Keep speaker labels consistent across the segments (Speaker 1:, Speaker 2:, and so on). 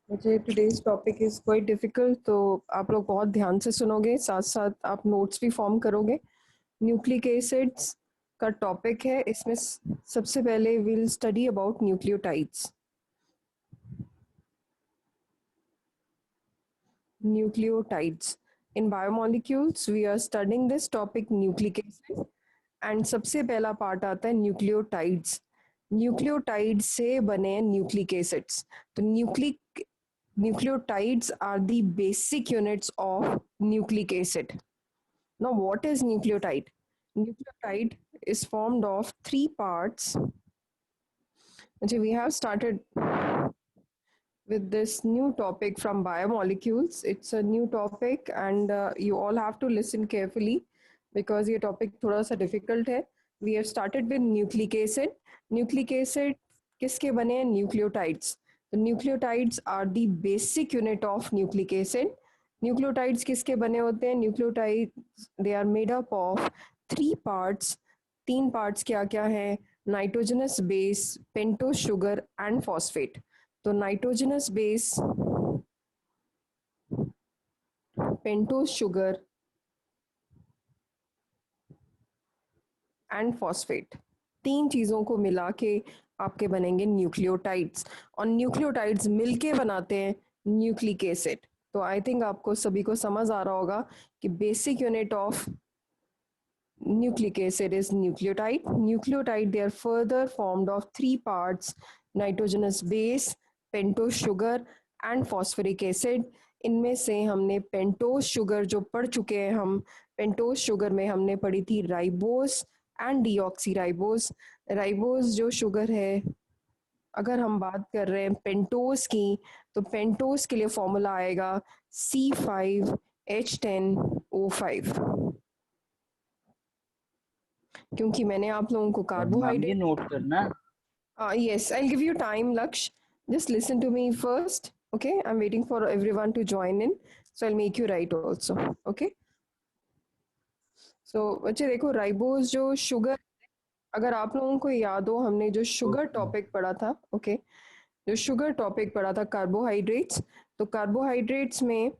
Speaker 1: मुझे today's topic is quite difficult, तो आप लोग बहुत ध्यान से सुनोगे, साथ साथ आप नोट्स भी फॉर्म करोगे। न्यूक्लिक एसिड्स का टॉपिक है। इसमें सबसे पहले will study about nucleotides. Nucleotides in biomolecules we are studying this topic nucleic acid. And सबसे पहला पार्ट आता है न्यूक्लियोटाइड्स। न्यूक्लियोटाइड से बने न्यूक्लिक एसिड्स। तो nucleotides are the basic units of nucleic acid. Now, what is nucleotide? Nucleotide is formed of three parts. Okay, we have started with this new topic from biomolecules. It's a new topic, and you all have to listen carefully because ये topic थोड़ा सा difficult है. We have started with nucleic acid. Nucleic acid किसके बने हैं? Nucleotides. The nucleotides are the basic unit of nucleic acid. Nucleotides किसके बने होते हैं? Nucleotides they are made up of three parts. तीन parts क्या क्या हैं? Nitrogenous base, pentose sugar and phosphate. तो nitrogenous base, pentose sugar and phosphate, तीन चीज़ों को मिला के आपके बनेंगे न्यूक्लियोटाइड्स। और न्यूक्लियोटाइड्स मिलके बनाते हैं न्यूक्लिक एसिड। तो आई थिंक आपको सभी को समझ आ रहा होगा कि basic unit of nucleic acid is nucleotide. Nucleotide, they are further formed of three parts: nitrogenous base, pentose sugar and phosphoric acid. इनमें से हमने पेंटोज शुगर जो पढ़ चुके हैं, हम पेंटोज शुगर में हमने पढ़ी थी ribose and deoxy ribose. Ribose जो शुगर है, अगर हम बात कर रहे हैं पेंटोज की, तो पेंटोज के लिए फॉर्मूला आएगा C5H10O5। क्योंकि मैंने आप लोगों को
Speaker 2: मैम ये
Speaker 1: कार्बोहाइड्रेट
Speaker 2: नोट करना।
Speaker 1: yes, I'll give you time, Laksh. Just listen to me first. Okay, I'm waiting for everyone to join in, so I'll make you write also. Okay, so बच्चे देखो, ribose जो sugar, अगर आप लोगों को याद हो, हमने जो शुगर टॉपिक पढ़ा था, ओके, जो शुगर टॉपिक पढ़ा था कार्बोहाइड्रेट्स। तो कार्बोहाइड्रेट्स में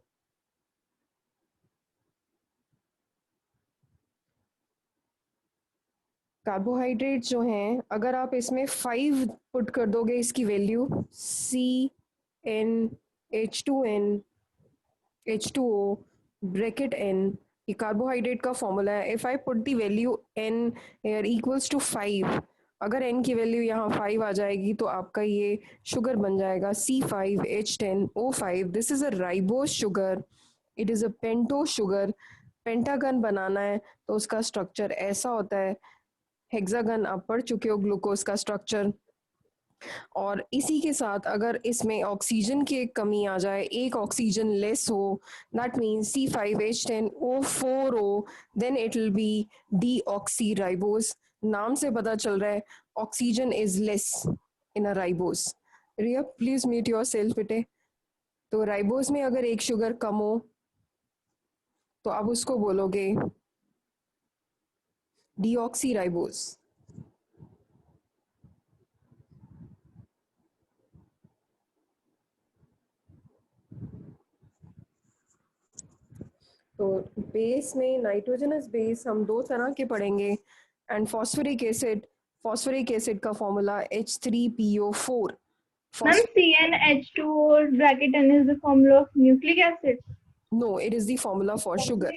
Speaker 1: कार्बोहाइड्रेट्स जो हैं, अगर आप इसमें 5 पुट कर दोगे, इसकी वैल्यू CnH2n ब्रैकेट n, ये कार्बोहाइड्रेट का फॉर्मूला है। If I put the value n here equals to 5, अगर n की वैल्यू यहाँ 5 आ जाएगी तो आपका ये शुगर बन जाएगा C5H10O5। This is a ribose sugar, it is a pentose sugar. Pentagon बनाना है तो उसका स्ट्रक्चर ऐसा होता है। हेक्सागन आप पढ़ चुके हो, ग्लूकोज का स्ट्रक्चर। और इसी के साथ अगर इसमें ऑक्सीजन की एक कमी आ जाए, एक ऑक्सीजन लेस हो, दैट मीन्स C5H10O4 हो, then it will be deoxy ribose. नाम से पता चल रहा है oxygen is less in a ribose. Riya please mute yourself बेटे। तो राइबोस में अगर एक शुगर कम हो तो आप उसको बोलोगे डीऑक्सी राइबोस। तो बेस में नाइट्रोजनस बेस हम दो तरह के पढ़ेंगे, एंड फॉस्फोरिक एसिड का formula H3PO4।
Speaker 3: Ma'am, CnH2O bracket N is the formula of nucleic acid.
Speaker 1: No, it is the formula for sugar,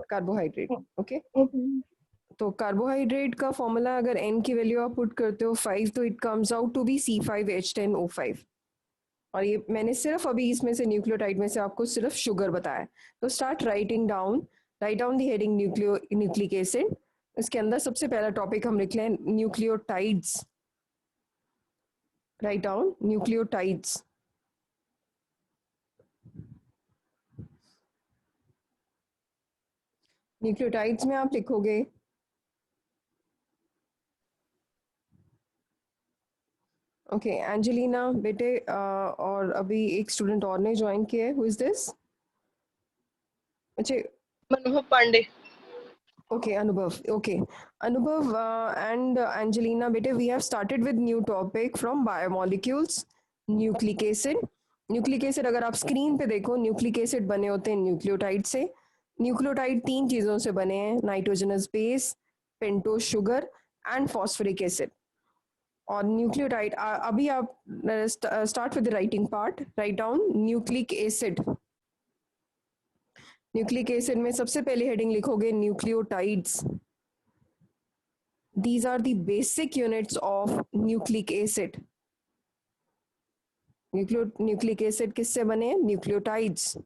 Speaker 1: carbohydrate. Okay, तो कार्बोहाइड्रेट का फॉर्मूला अगर n की वैल्यू आप पुट करते हो 5, तो it comes out to be C5H10O5। और ये मैंने सिर्फ अभी इसमें से न्यूक्लियोटाइड में से आपको सिर्फ शुगर बताया। तो start writing down, right down the heading nucleic acid. इसके अंदर सबसे पहला टॉपिक हम लिख लें nucleotides. Write down nucleotides. Nucleotides में आप लिखोगे ओके एंजेलिना बेटे, और अभी एक स्टूडेंट और ने ज्वाइन किया है। Who is this? अच्छा,
Speaker 4: अनुभव Pandey.
Speaker 1: Okay, Anubhav. Okay, Anubhav and Angelina, bete, we have started with new topic from biomolecules. Nucleic acid. Nucleic acid अगर आप स्क्रीन पे देखो, न्यूक्लिक एसिड बने होते हैं न्यूक्लियोटाइड से। न्यूक्लियोटाइड 3 चीजों से बने हैं, nitrogenous base, pentose sugar and phosphoric acid. और न्यूक्लियोटाइड, अभी आप start with the writing part, write down nucleic acid. Nucleic acid में सबसे पहले हेडिंग लिखोगे nucleotides. These are the basic units of nucleic acid. Nucleic acid किससे बने हैं? Nucleotides.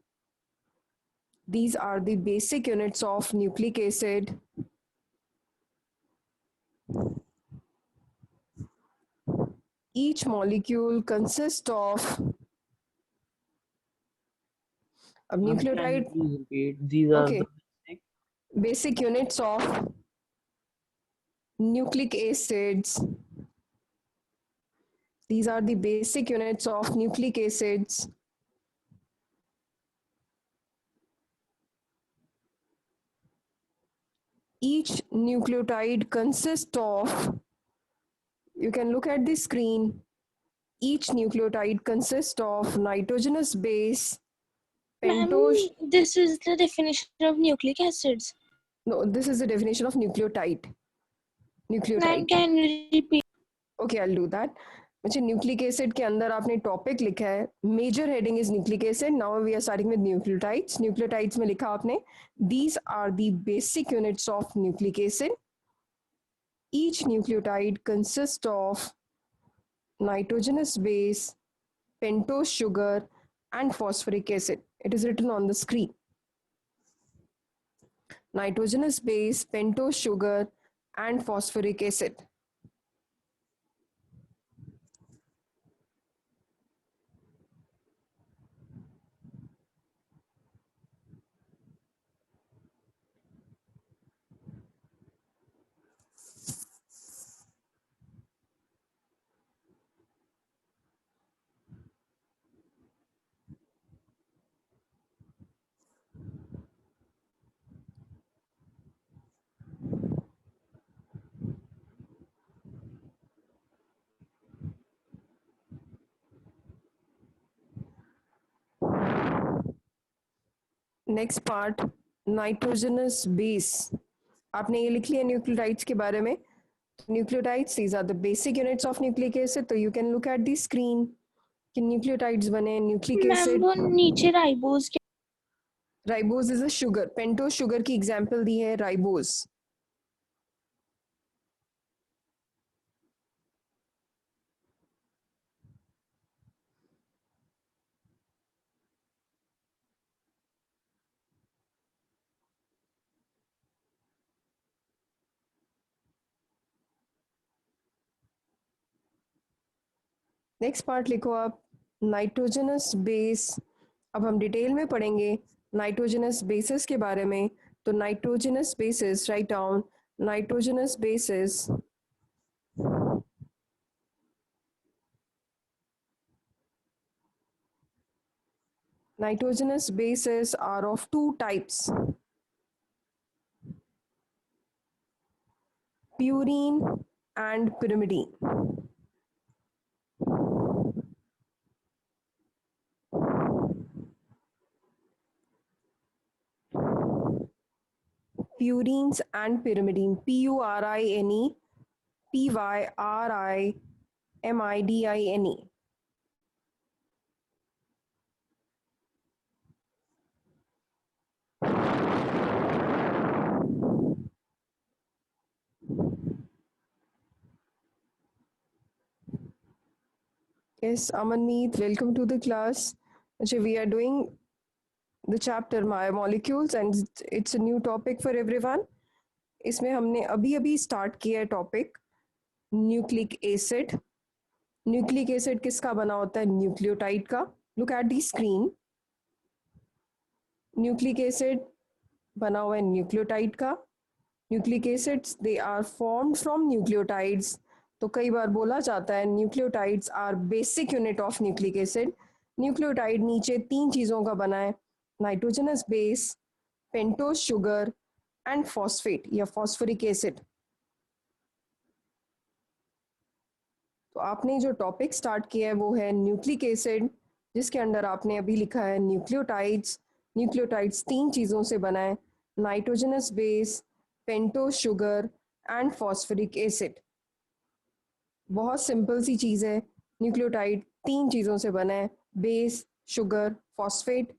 Speaker 1: These are the basic units of nucleic acid. Each molecule consists of, अब
Speaker 2: Ma'am, can you
Speaker 1: nucleotide,
Speaker 2: please repeat? These are
Speaker 1: okay,
Speaker 2: the basic.
Speaker 1: basic units of nucleic acids. These are the basic units of nucleic acids. Each nucleotide consists of, you can look at the screen, each nucleotide consists of nitrogenous base,
Speaker 4: Ma'am,
Speaker 1: pentose.
Speaker 4: this is the definition of nucleic acids.
Speaker 1: No, this is the definition of nucleotide.
Speaker 4: Ma'am,
Speaker 1: Nucleotide.
Speaker 4: can you repeat?
Speaker 1: Okay, I'll do that. अच्छा, nucleic acid के अंदर आपने topic लिखा है, major heading is nucleic acid. Now we are starting with nucleotides. Nucleotides में लिखा आपने, these are the basic units of nucleic acid. Each nucleotide consist of nitrogenous base, pentose sugar, and phosphoric acid. It is written on the screen. Nitrogenous base, pentose sugar, and phosphoric acid. Next part, nitrogenous base. आपने ये लिख लिया nucleotides के बारे में। Nucleotides, these are the basic units of nucleic acid. तो you can look at the screen कि nucleotides बने, न्यूक्लिक
Speaker 4: मैम
Speaker 1: एसिड।
Speaker 4: वो नीचे राइबोज के
Speaker 1: ribose is a sugar, pentose sugar की एग्जांपल दी है राइबोज। नेक्स्ट पार्ट लिखो आप, नाइट्रोजनस बेस। अब हम डिटेल में पढ़ेंगे नाइट्रोजनस बेसिस के बारे में। तो nitrogenous bases, write down nitrogenous bases. Nitrogenous bases are of two types, purine and pyrimidine. Purines and pyrimidine, P-U-R-I-N-E, P-Y-R-I-M-I-D-I-N-E. Yes, Amanmeet, welcome to the class. Okay, we are doing the chapter My Molecules and it's a new topic for everyone. इसमें हमने अभी अभी start किया है topic nucleic acid. Nucleic acid किसका बना होता है? न्यूक्लियोटाइड का। Look at the screen, nucleic acid बना हुआ है न्यूक्लियोटाइड का। Nucleic acids they are formed from nucleotides. तो कई बार बोला जाता है nucleotides are basic unit of nucleic acid. Nucleotide नीचे 3 चीज़ों का बना है, nitrogenous base, pentose sugar and phosphate या फॉस्फोरिक एसिड। तो आपने जो टॉपिक स्टार्ट किया है वो है न्यूक्लिक एसिड, जिसके अंदर आपने अभी लिखा है न्यूक्लियोटाइड्स। न्यूक्लियोटाइड्स 3 चीज़ों से बना है, nitrogenous base, pentose sugar and phosphoric acid. बहुत सिंपल सी चीज़ है, न्यूक्लियोटाइड 3 चीज़ों से बना है, बेस, शुगर, फॉस्फेट।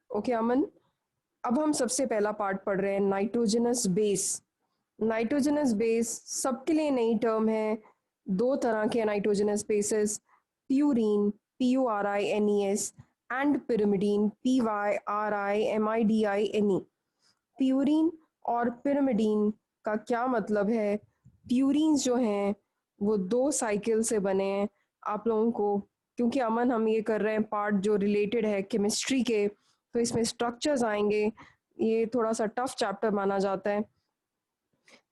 Speaker 1: ओके अमन, अब हम सबसे पहला पार्ट पढ़ रहे हैं नाइट्रोजनस बेस। नाइट्रोजनस बेस सबके लिए नई टर्म है। 2 तरह के nitrogenous bases, purine PURINES and pyrimidine PYRIMIDINE। Purine और pyrimidine का क्या मतलब है? प्यूरीन्स जो हैं वो 2 साइकिल से बने हैं। आप लोगों को, क्योंकि अमन हम ये कर रहे हैं पार्ट जो रिलेटेड है केमिस्ट्री के, तो इसमें स्ट्रक्चर्स आएंगे, ये थोड़ा सा टफ चैप्टर माना जाता है।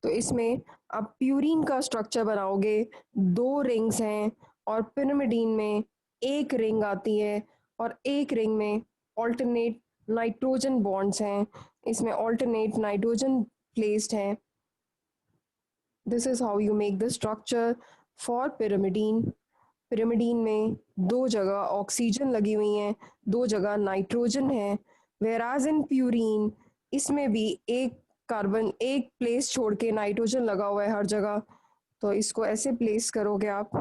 Speaker 1: तो इसमें आप प्यूरीन का स्ट्रक्चर बनाओगे, 2 रिंग्स हैं, और पिरिमिडीन में एक रिंग आती है, और एक रिंग में ऑल्टरनेट नाइट्रोजन बॉन्ड्स हैं, इसमें ऑल्टरनेट नाइट्रोजन प्लेस्ड हैं। This is how you make the structure for pyrimidine. Pyrimidine में 2 जगह ऑक्सीजन लगी हुई हैं, 2 जगह नाइट्रोजन है। वेराज इन प्यूरीन, इसमें भी एक कार्बन, एक प्लेस छोड़ के नाइट्रोजन लगा हुआ है हर जगह। तो इसको ऐसे प्लेस करोगे आप,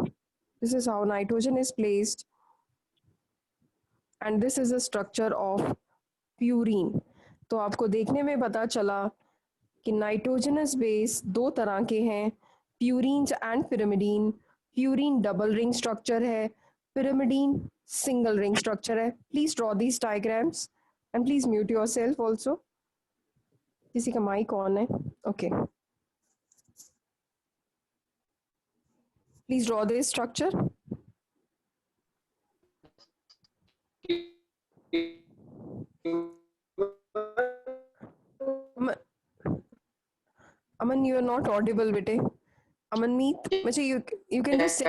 Speaker 1: this is how nitrogen is placed, and this is the structure of purine. तो आपको देखने में पता चला कि नाइट्रोजनस बेस 2 तरह के हैं, purines and pyrimidine. Purine double ring structure है, पिरिमिडीन सिंगल रिंग स्ट्रक्चर है। Please draw these diagrams and please mute yourself also. किसी का माइक ऑन है? Okay, please draw this structure. Aman, you are not audible बेटे। अमनमीत, मुझे you can just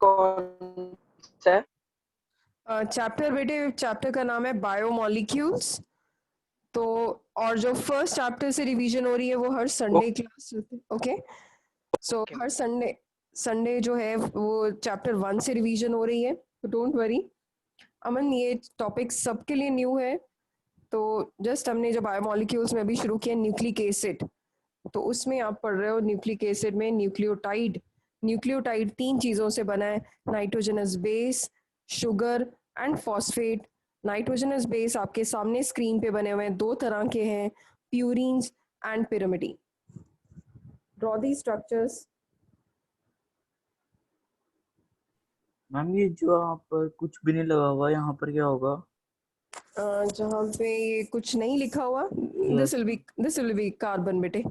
Speaker 2: कौन सा है?
Speaker 1: चैप्टर बेटे, चैप्टर का नाम है बायोमोलिक्यूल्स। तो और जो फर्स्ट चैप्टर से रिवीजन हो रही है वो हर संडे क्लास होती है। ओके, सो हर संडे संडे जो है वो चैप्टर 1 से रिवीजन हो रही है, तो डोंट वरी। अमन, ये टॉपिक सबके लिए न्यू है। तो जस्ट हमने जो बायोमोलिक्यूल्स में अभी शुरू किया न्यूक्लिक एसिड, तो उसमें आप पढ़ रहे हो न्यूक्लिक एसिड में न्यूक्लियोटाइड। न्यूक्लियोटाइड 3 चीज़ों से बना है, nitrogenous base, sugar and phosphate. Nitrogenous base आपके सामने स्क्रीन पे बने हुए हैं, 2 तरह के हैं, purines and pyrimidine. Draw the structures.
Speaker 2: Ma'am ये जो यहाँ पर कुछ भी नहीं लगा हुआ, यहाँ पर क्या होगा?
Speaker 1: जहाँ पे ये कुछ नहीं लिखा हुआ, दिस विल बी कार्बन बेटे।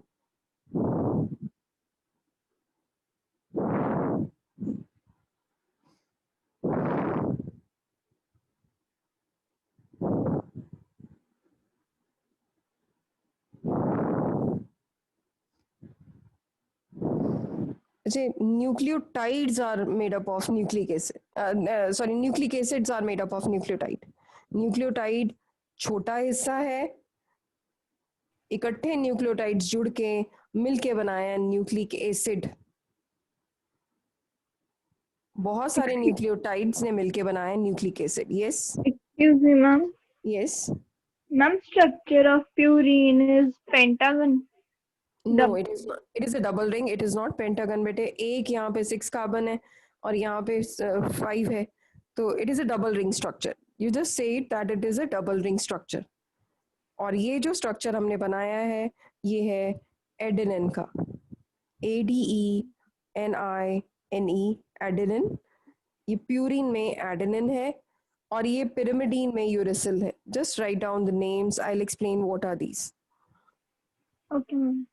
Speaker 1: Nucleotides are made up of nucleic acid. Sorry, nucleic acids are made up of nucleotide. Nucleotide छोटा हिस्सा है, इकट्ठे न्यूक्लियोटाइड्स जुड़ के मिलके बनाया न्यूक्लिक एसिड। बहुत सारे न्यूक्लियोटाइड्स ने मिलके बनाया nucleic acid. Yes
Speaker 3: Excuse me, ma'am.
Speaker 1: Yes.
Speaker 3: Ma'am, structure of purine is pentagon.
Speaker 1: No, it is not, it is a double ring, it is not pentagon बेटे। एक यहाँ पे 6 कार्बन है और यहाँ पे 5 है, तो it is a double ring structure. You just say that it is a double ring structure. और ये जो स्ट्रक्चर हमने बनाया है ये है एडेनिन का, ADENINE, एडेनिन। ये प्यूरिन में एडेनिन है और ये पिरिमिडीन में यूरिसिल है। Just write down the names, I will explain what are these.
Speaker 3: Okay, ma'am.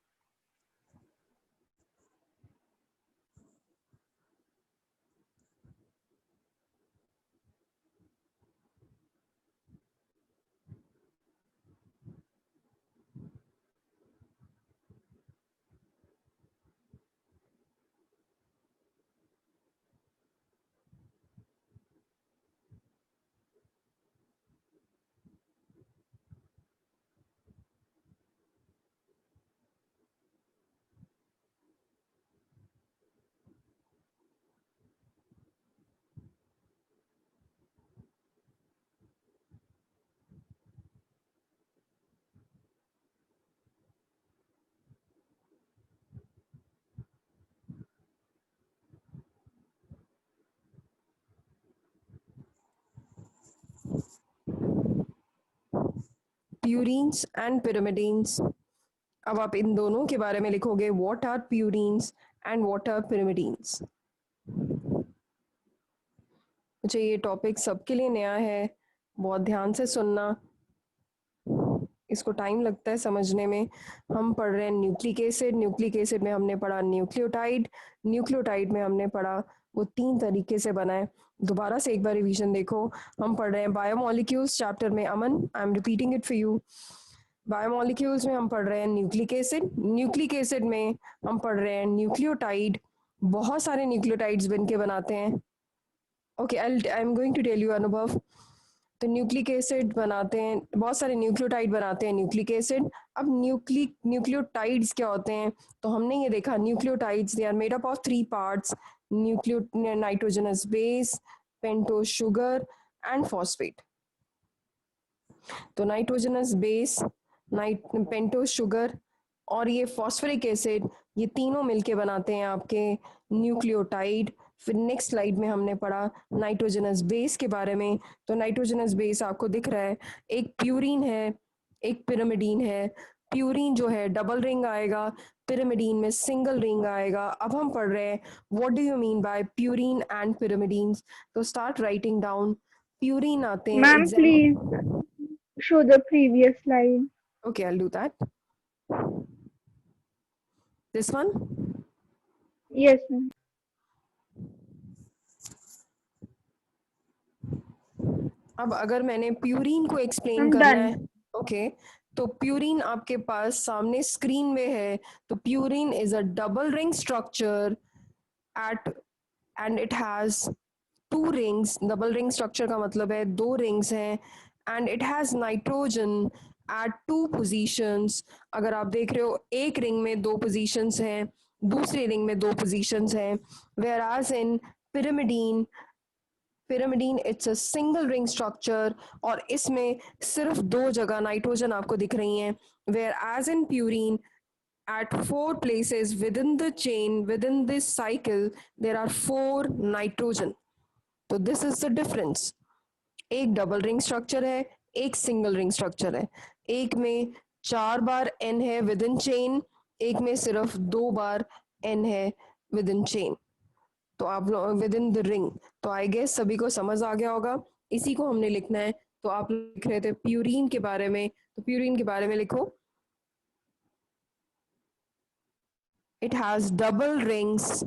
Speaker 1: Purines and pyrimidines. अब आप इन दोनों के बारे में लिखोगे, what are purines and what are pyrimidines. मुझे ये टॉपिक सबके लिए नया है, बहुत ध्यान से सुनना, इसको टाइम लगता है समझने में। हम पढ़ रहे हैं न्यूक्लिक एसिड। न्यूक्लिक एसिड में हमने पढ़ा न्यूक्लियोटाइड। न्यूक्लियोटाइड में हमने पढ़ा वो 3 तरीके से बना है। दोबारा से एक बार रिवीजन देखो। हम पढ़ रहे हैं बायोमोलिक्यूल्स चैप्टर में, Aman I am repeating it for you. Biomolecules में हम पढ़ रहे हैं न्यूक्लिक एसिड। न्यूक्लिक एसिड में हम पढ़ रहे हैं न्यूक्लियोटाइड। बहुत सारे न्यूक्लियोटाइड्स बन के बनाते हैं। Okay, I am going to tell you Anubhav. तो न्यूक्लिक एसिड बनाते हैं, बहुत सारे न्यूक्लियोटाइड बनाते हैं न्यूक्लिक एसिड। अब न्यूक्लियोटाइड्स क्या होते हैं? तो हमने ये देखा, nucleotides they are made up of 3 parts, nitrogenous base, pentose sugar and phosphate. तो नाइट्रोजनस बेस, पेंटोज शुगर और ये फॉस्फोरिक एसिड, ये तीनों मिलके बनाते हैं आपके न्यूक्लियोटाइड। फिर नेक्स्ट स्लाइड में हमने पढ़ा नाइट्रोजनस बेस के बारे में। तो नाइट्रोजनस बेस आपको दिख रहा है, एक प्यूरीन है, एक पिरिमिडीन है। प्यूरीन जो है डबल रिंग आएगा, पिरिमिडीन में सिंगल रिंग आएगा। अब हम पढ़ रहे हैं what do you mean by purine and पिरिमिडीन्स। तो स्टार्ट राइटिंग डाउन। प्यूरीन आते हैं
Speaker 3: Ma'am, please show the previous slide.
Speaker 1: Okay, I'll do that. This one?
Speaker 3: Yes, ma'am.
Speaker 1: अब अगर मैंने प्यूरीन को एक्सप्लेन
Speaker 3: I'm
Speaker 1: करना
Speaker 3: done.
Speaker 1: है, ओके, तो प्यूरीन आपके पास सामने स्क्रीन में है। तो purine is a double ring structure eight and it has 2 rings. Double ring structure का मतलब है 2 रिंग्स हैं, and it has nitrogen eight 2 positions. अगर आप देख रहे हो, एक रिंग में 2 पोजीशंस हैं, दूसरी रिंग में 2 पोजीशंस हैं। Whereas in pyrimidine, pyrimidine it's a single ring structure और इसमें सिर्फ 2 जगह नाइट्रोजन आपको दिख रही हैं। Whereas in purine at 4 places within the chain, within this cycle, there are 4 nitrogen. तो this is the difference. एक डबल रिंग स्ट्रक्चर है, एक सिंगल रिंग स्ट्रक्चर है। एक में 4 बार n है विद इन चेन, एक में सिर्फ 2 बार n है विद इन चेन। तो आप लोग विद इन द रिंग। तो आई गेस सभी को समझ आ गया होगा, इसी को हमने लिखना है। तो आप लिख रहे थे प्यूरीन के बारे में, तो प्यूरीन के बारे में लिखो, इट हैज डबल रिंग्स।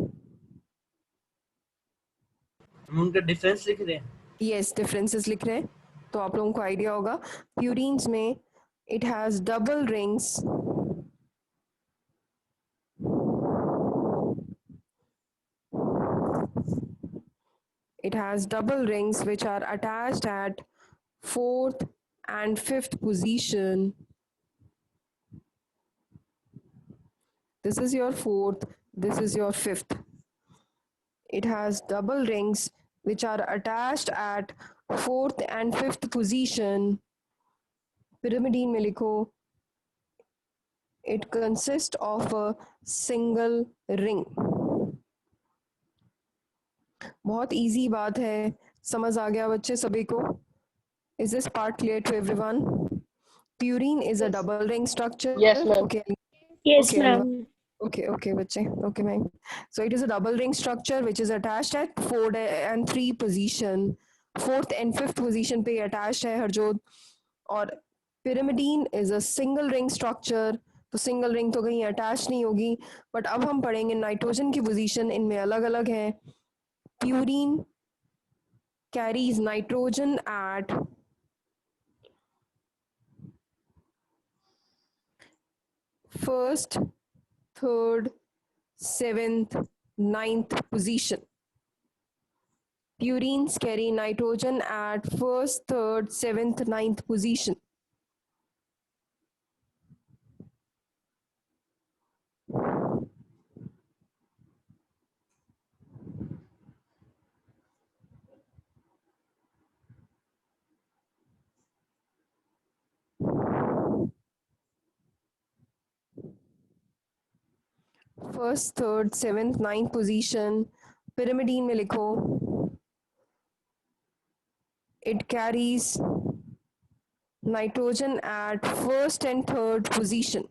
Speaker 2: हम उनका डिफरेंस लिख रहे हैं।
Speaker 1: यस, डिफरेंसेस लिख रहे हैं, तो आप लोगों को आइडिया होगा। प्यूरीन्स में it has double rings, it has double rings which are attached at 4th and 5th position. This is your 4th, this is your 5th. It has double rings which are attached at 4th and 5th position. Pyrimidine में लिखो, it consists of a single ring. बहुत easy बात है, समझ आ गया बच्चे सभी को? Is this part clear to everyone? Purine is a double ring structure.
Speaker 5: Yes, ma'am.
Speaker 1: Okay.
Speaker 4: Yes,
Speaker 1: Okay,
Speaker 4: ma'am.
Speaker 1: Okay, बच्चे. Okay, ma'am. So it is a double ring structure which is attached at 4 and 3 position. 4th and 5th position पे attached है हरजोत। और pyrimidine is a single ring structure. तो single ring तो कहीं attach नहीं होगी। But अब हम पढ़ेंगे नाइट्रोजन की पोजीशन इनमें अलग अलग है। Purine carries nitrogen at first, third, 7th, 9th position. Purines carry nitrogen at first, third, 7th, 9th position. First, third, 7th, 9th position. Pyrimidine में लिखो, it carries nitrogen at first and third position.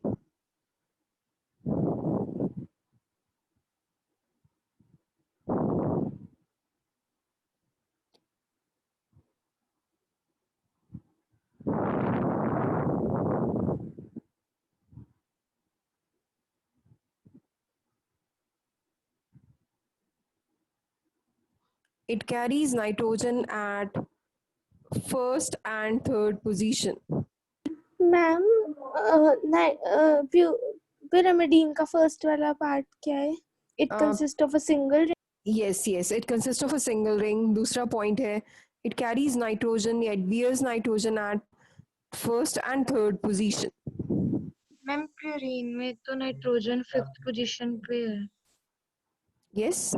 Speaker 1: It carries nitrogen at first and third position.
Speaker 4: Ma'am pyrimidine का first वाला part क्या है? It consists of a single ring.
Speaker 1: Yes, it consists of a single ring. दूसरा point है, it carries nitrogen, it bears nitrogen at first and third position.
Speaker 5: Ma'am purine में तो nitrogen 5th position पे है।
Speaker 1: Yes,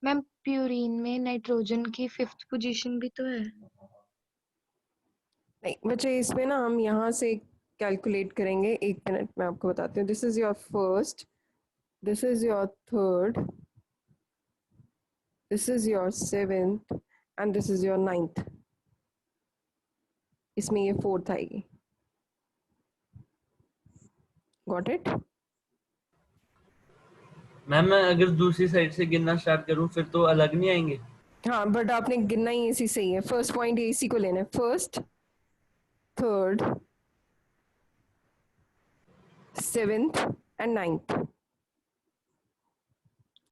Speaker 5: ma'am purine में nitrogen की 5th position भी तो है।
Speaker 1: नहीं बच्चे, इसमें ना हम यहाँ से कैलकुलेट करेंगे। एक मिनट मैं आपको बताती हूँ। This is your first, this is your third, this is your seventh and this is your ninth. इसमें ये फोर्थ आएगी। Got it?
Speaker 2: मैम मैं अगर दूसरी साइड से गिनना स्टार्ट करूं फिर तो अलग नहीं आएंगे?
Speaker 1: हाँ, बट आपने गिनना ही इसी सही है। फर्स्ट पॉइंट इसी को लेना है, first, third, seventh and ninth.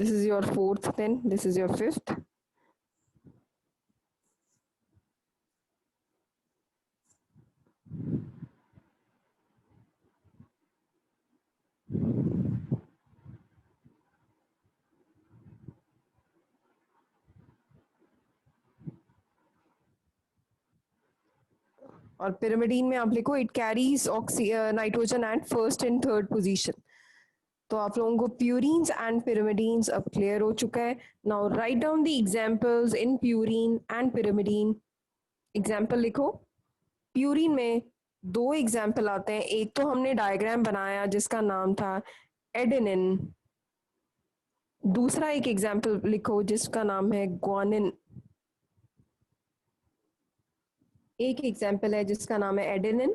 Speaker 1: This is your fourth, then this is your fifth. और pyrimidine में आप लिखो it carries nitrogen at first and third position. तो आप लोगों को प्यूरीन्स एंड pyrimidines अब क्लियर हो चुका है। Now right down the examples in purine and pyrimidine। Example लिखो। प्यूरीन में दो एग्जांपल आते हैं। एक तो हमने डायग्राम बनाया जिसका नाम था एडेनिन। दूसरा एक एग्जांपल लिखो जिसका नाम है ग्वानिन। एक एग्जाम्पल है जिसका नाम है एडेनिन,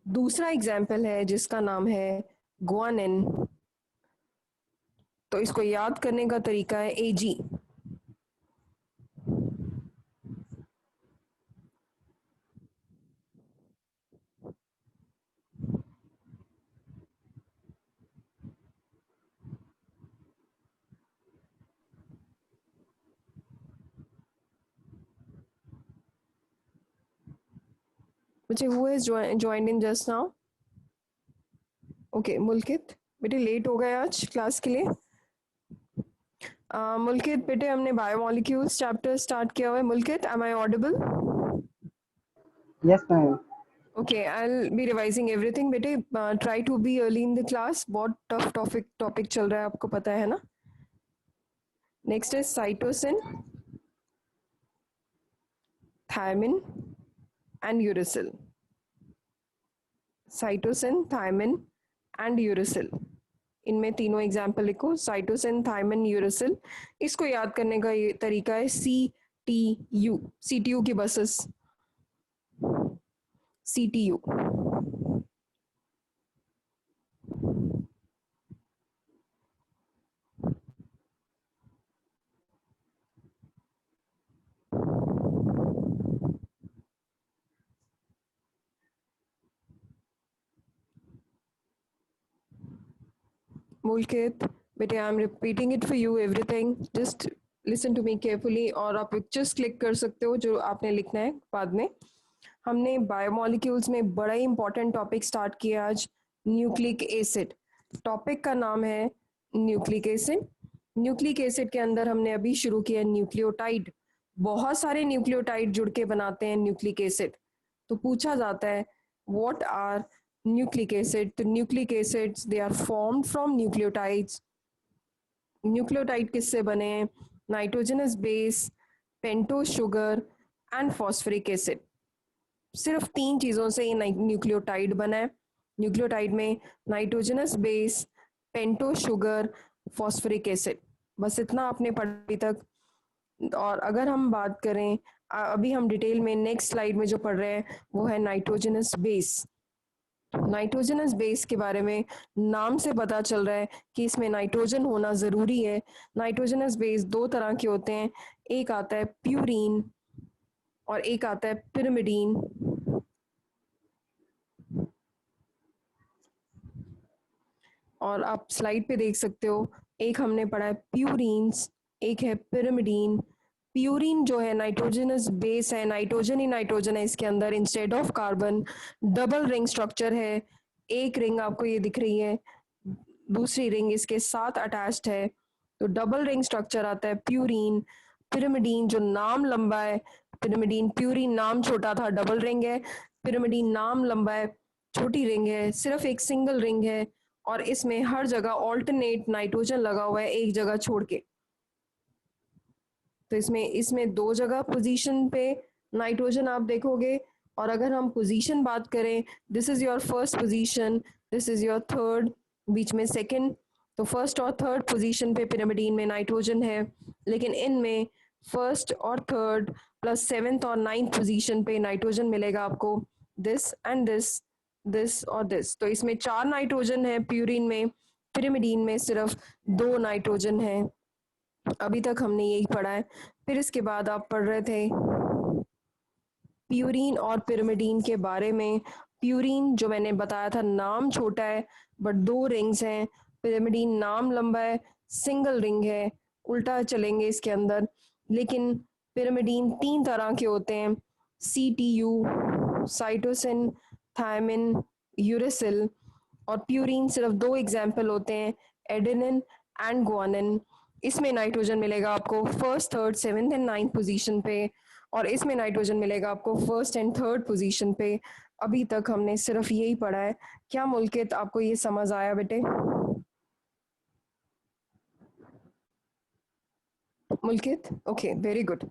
Speaker 1: दूसरा एग्जाम्पल है जिसका नाम है ग्वानिन। तो इसको याद करने का तरीका है एजी। मुझे who has joined in just now? Okay, Mulkit बेटे लेट हो गए आज क्लास के लिए। मुल्कित बेटे हमने बायोमोलिक्यूल्स चैप्टर स्टार्ट किया हुआ है। मुल्कित, am I audible?
Speaker 6: Yes, ma'am.
Speaker 1: Okay, I'll be revising everything. बेटे try to be early in the class. बहुत tough topic चल रहा है, आपको पता है ना। Next is cytosine, thiamine and uracil. Cytosine, thiamine and uracil. इनमें तीनों एग्जाम्पल लिखो। Cytosine, thymine, uracil. इसको याद करने का ये तरीका है CTU। CTU की बसेस, CTU। मुल्कित बेटे, I am repeating it for you everything, just listen to me carefully. और आप पिक्चर्स क्लिक कर सकते हो जो आपने लिखना है बाद में। हमने बायोमोलिक्यूल्स में बड़ा ही इंपॉर्टेंट टॉपिक स्टार्ट किया आज, न्यूक्लिक एसिड। टॉपिक का नाम है न्यूक्लिक एसिड। न्यूक्लिक एसिड के अंदर हमने अभी शुरू किया न्यूक्लियोटाइड। बहुत सारे न्यूक्लियोटाइड जुड़ के बनाते हैं न्यूक्लिक एसिड। तो पूछा जाता है what are nucleic acid? The nucleic acids, they are formed from nucleotides. Nucleotide किससे बने हैं? Nitrogenous base, pentose sugar and phosphoric acid. सिर्फ तीन चीजों से ये न्यूक्लियोटाइड बना है। न्यूक्लियोटाइड में nitrogenous base, pentose sugar, phosphoric acid, बस इतना आपने पढ़ा अभी तक। और अगर हम बात करें अभी हम डिटेल में नेक्स्ट स्लाइड में जो पढ़ रहे हैं वो है नाइट्रोजनस बेस। नाइट्रोजनस बेस के बारे में नाम से पता चल रहा है कि इसमें नाइट्रोजन होना ज़रूरी है। नाइट्रोजनस बेस दो तरह के होते हैं, एक आता है प्यूरीन और एक आता है पिरिमिडीन। और आप स्लाइड पे देख सकते हो, एक हमने पढ़ा है प्यूरीन्स, एक है पिरिमिडीन। प्यूरीन जो है नाइट्रोजनस बेस है, नाइट्रोजन ही नाइट्रोजन है इसके अंदर instead of carbon. Double ring structure है, एक रिंग आपको ये दिख रही है, दूसरी रिंग इसके साथ अटैच्ड है, तो डबल रिंग स्ट्रक्चर आता है प्यूरीन। पिरिमिडीन जो नाम लंबा है, पिरिमिडीन, प्यूरीन नाम छोटा था, डबल रिंग है। पिरिमिडीन नाम लंबा है, छोटी रिंग है, सिर्फ एक सिंगल रिंग है और इसमें हर जगह ऑल्टरनेट नाइट्रोजन लगा हुआ है एक जगह छोड़ के। तो इसमें इसमें दो जगह पोजीशन पे नाइट्रोजन आप देखोगे। और अगर हम पोजीशन बात करें, this is your first position, this is your third, बीच में सेकंड, तो फर्स्ट और थर्ड पोजीशन पे पिरिमिडीन में नाइट्रोजन है, लेकिन इनमें फर्स्ट और थर्ड प्लस सेवेंथ और नाइन्थ पोजीशन पे नाइट्रोजन मिलेगा आपको, दिस एंड दिस और दिस। तो इसमें 4 नाइट्रोजन है प्यूरीन में, पिरिमिडीन में सिर्फ 2 नाइट्रोजन है। अभी तक हमने यही पढ़ा है। फिर इसके बाद आप पढ़ रहे थे प्यूरीन और पिरिमिडीन के बारे में। प्यूरीन जो मैंने बताया था नाम छोटा है बट 2 रिंग्स हैं। पिरिमिडीन नाम लंबा है, सिंगल रिंग है। उल्टा चलेंगे इसके अंदर, लेकिन पिरिमिडीन 3 तरह के होते हैं, CTU, साइटोसिन, थायमिन, यूरेसिल। और प्यूरीन सिर्फ 2 एग्जाम्पल होते हैं, एडेनिन एंड गुआनिन। इसमें नाइट्रोजन मिलेगा आपको first, third, seventh and ninth position पे, और इसमें नाइट्रोजन मिलेगा आपको फर्स्ट एंड थर्ड पोजीशन पे। अभी तक हमने सिर्फ यही पढ़ा है। क्या मुल्कित आपको ये समझ आया बेटे? Mulkit, okay, very good.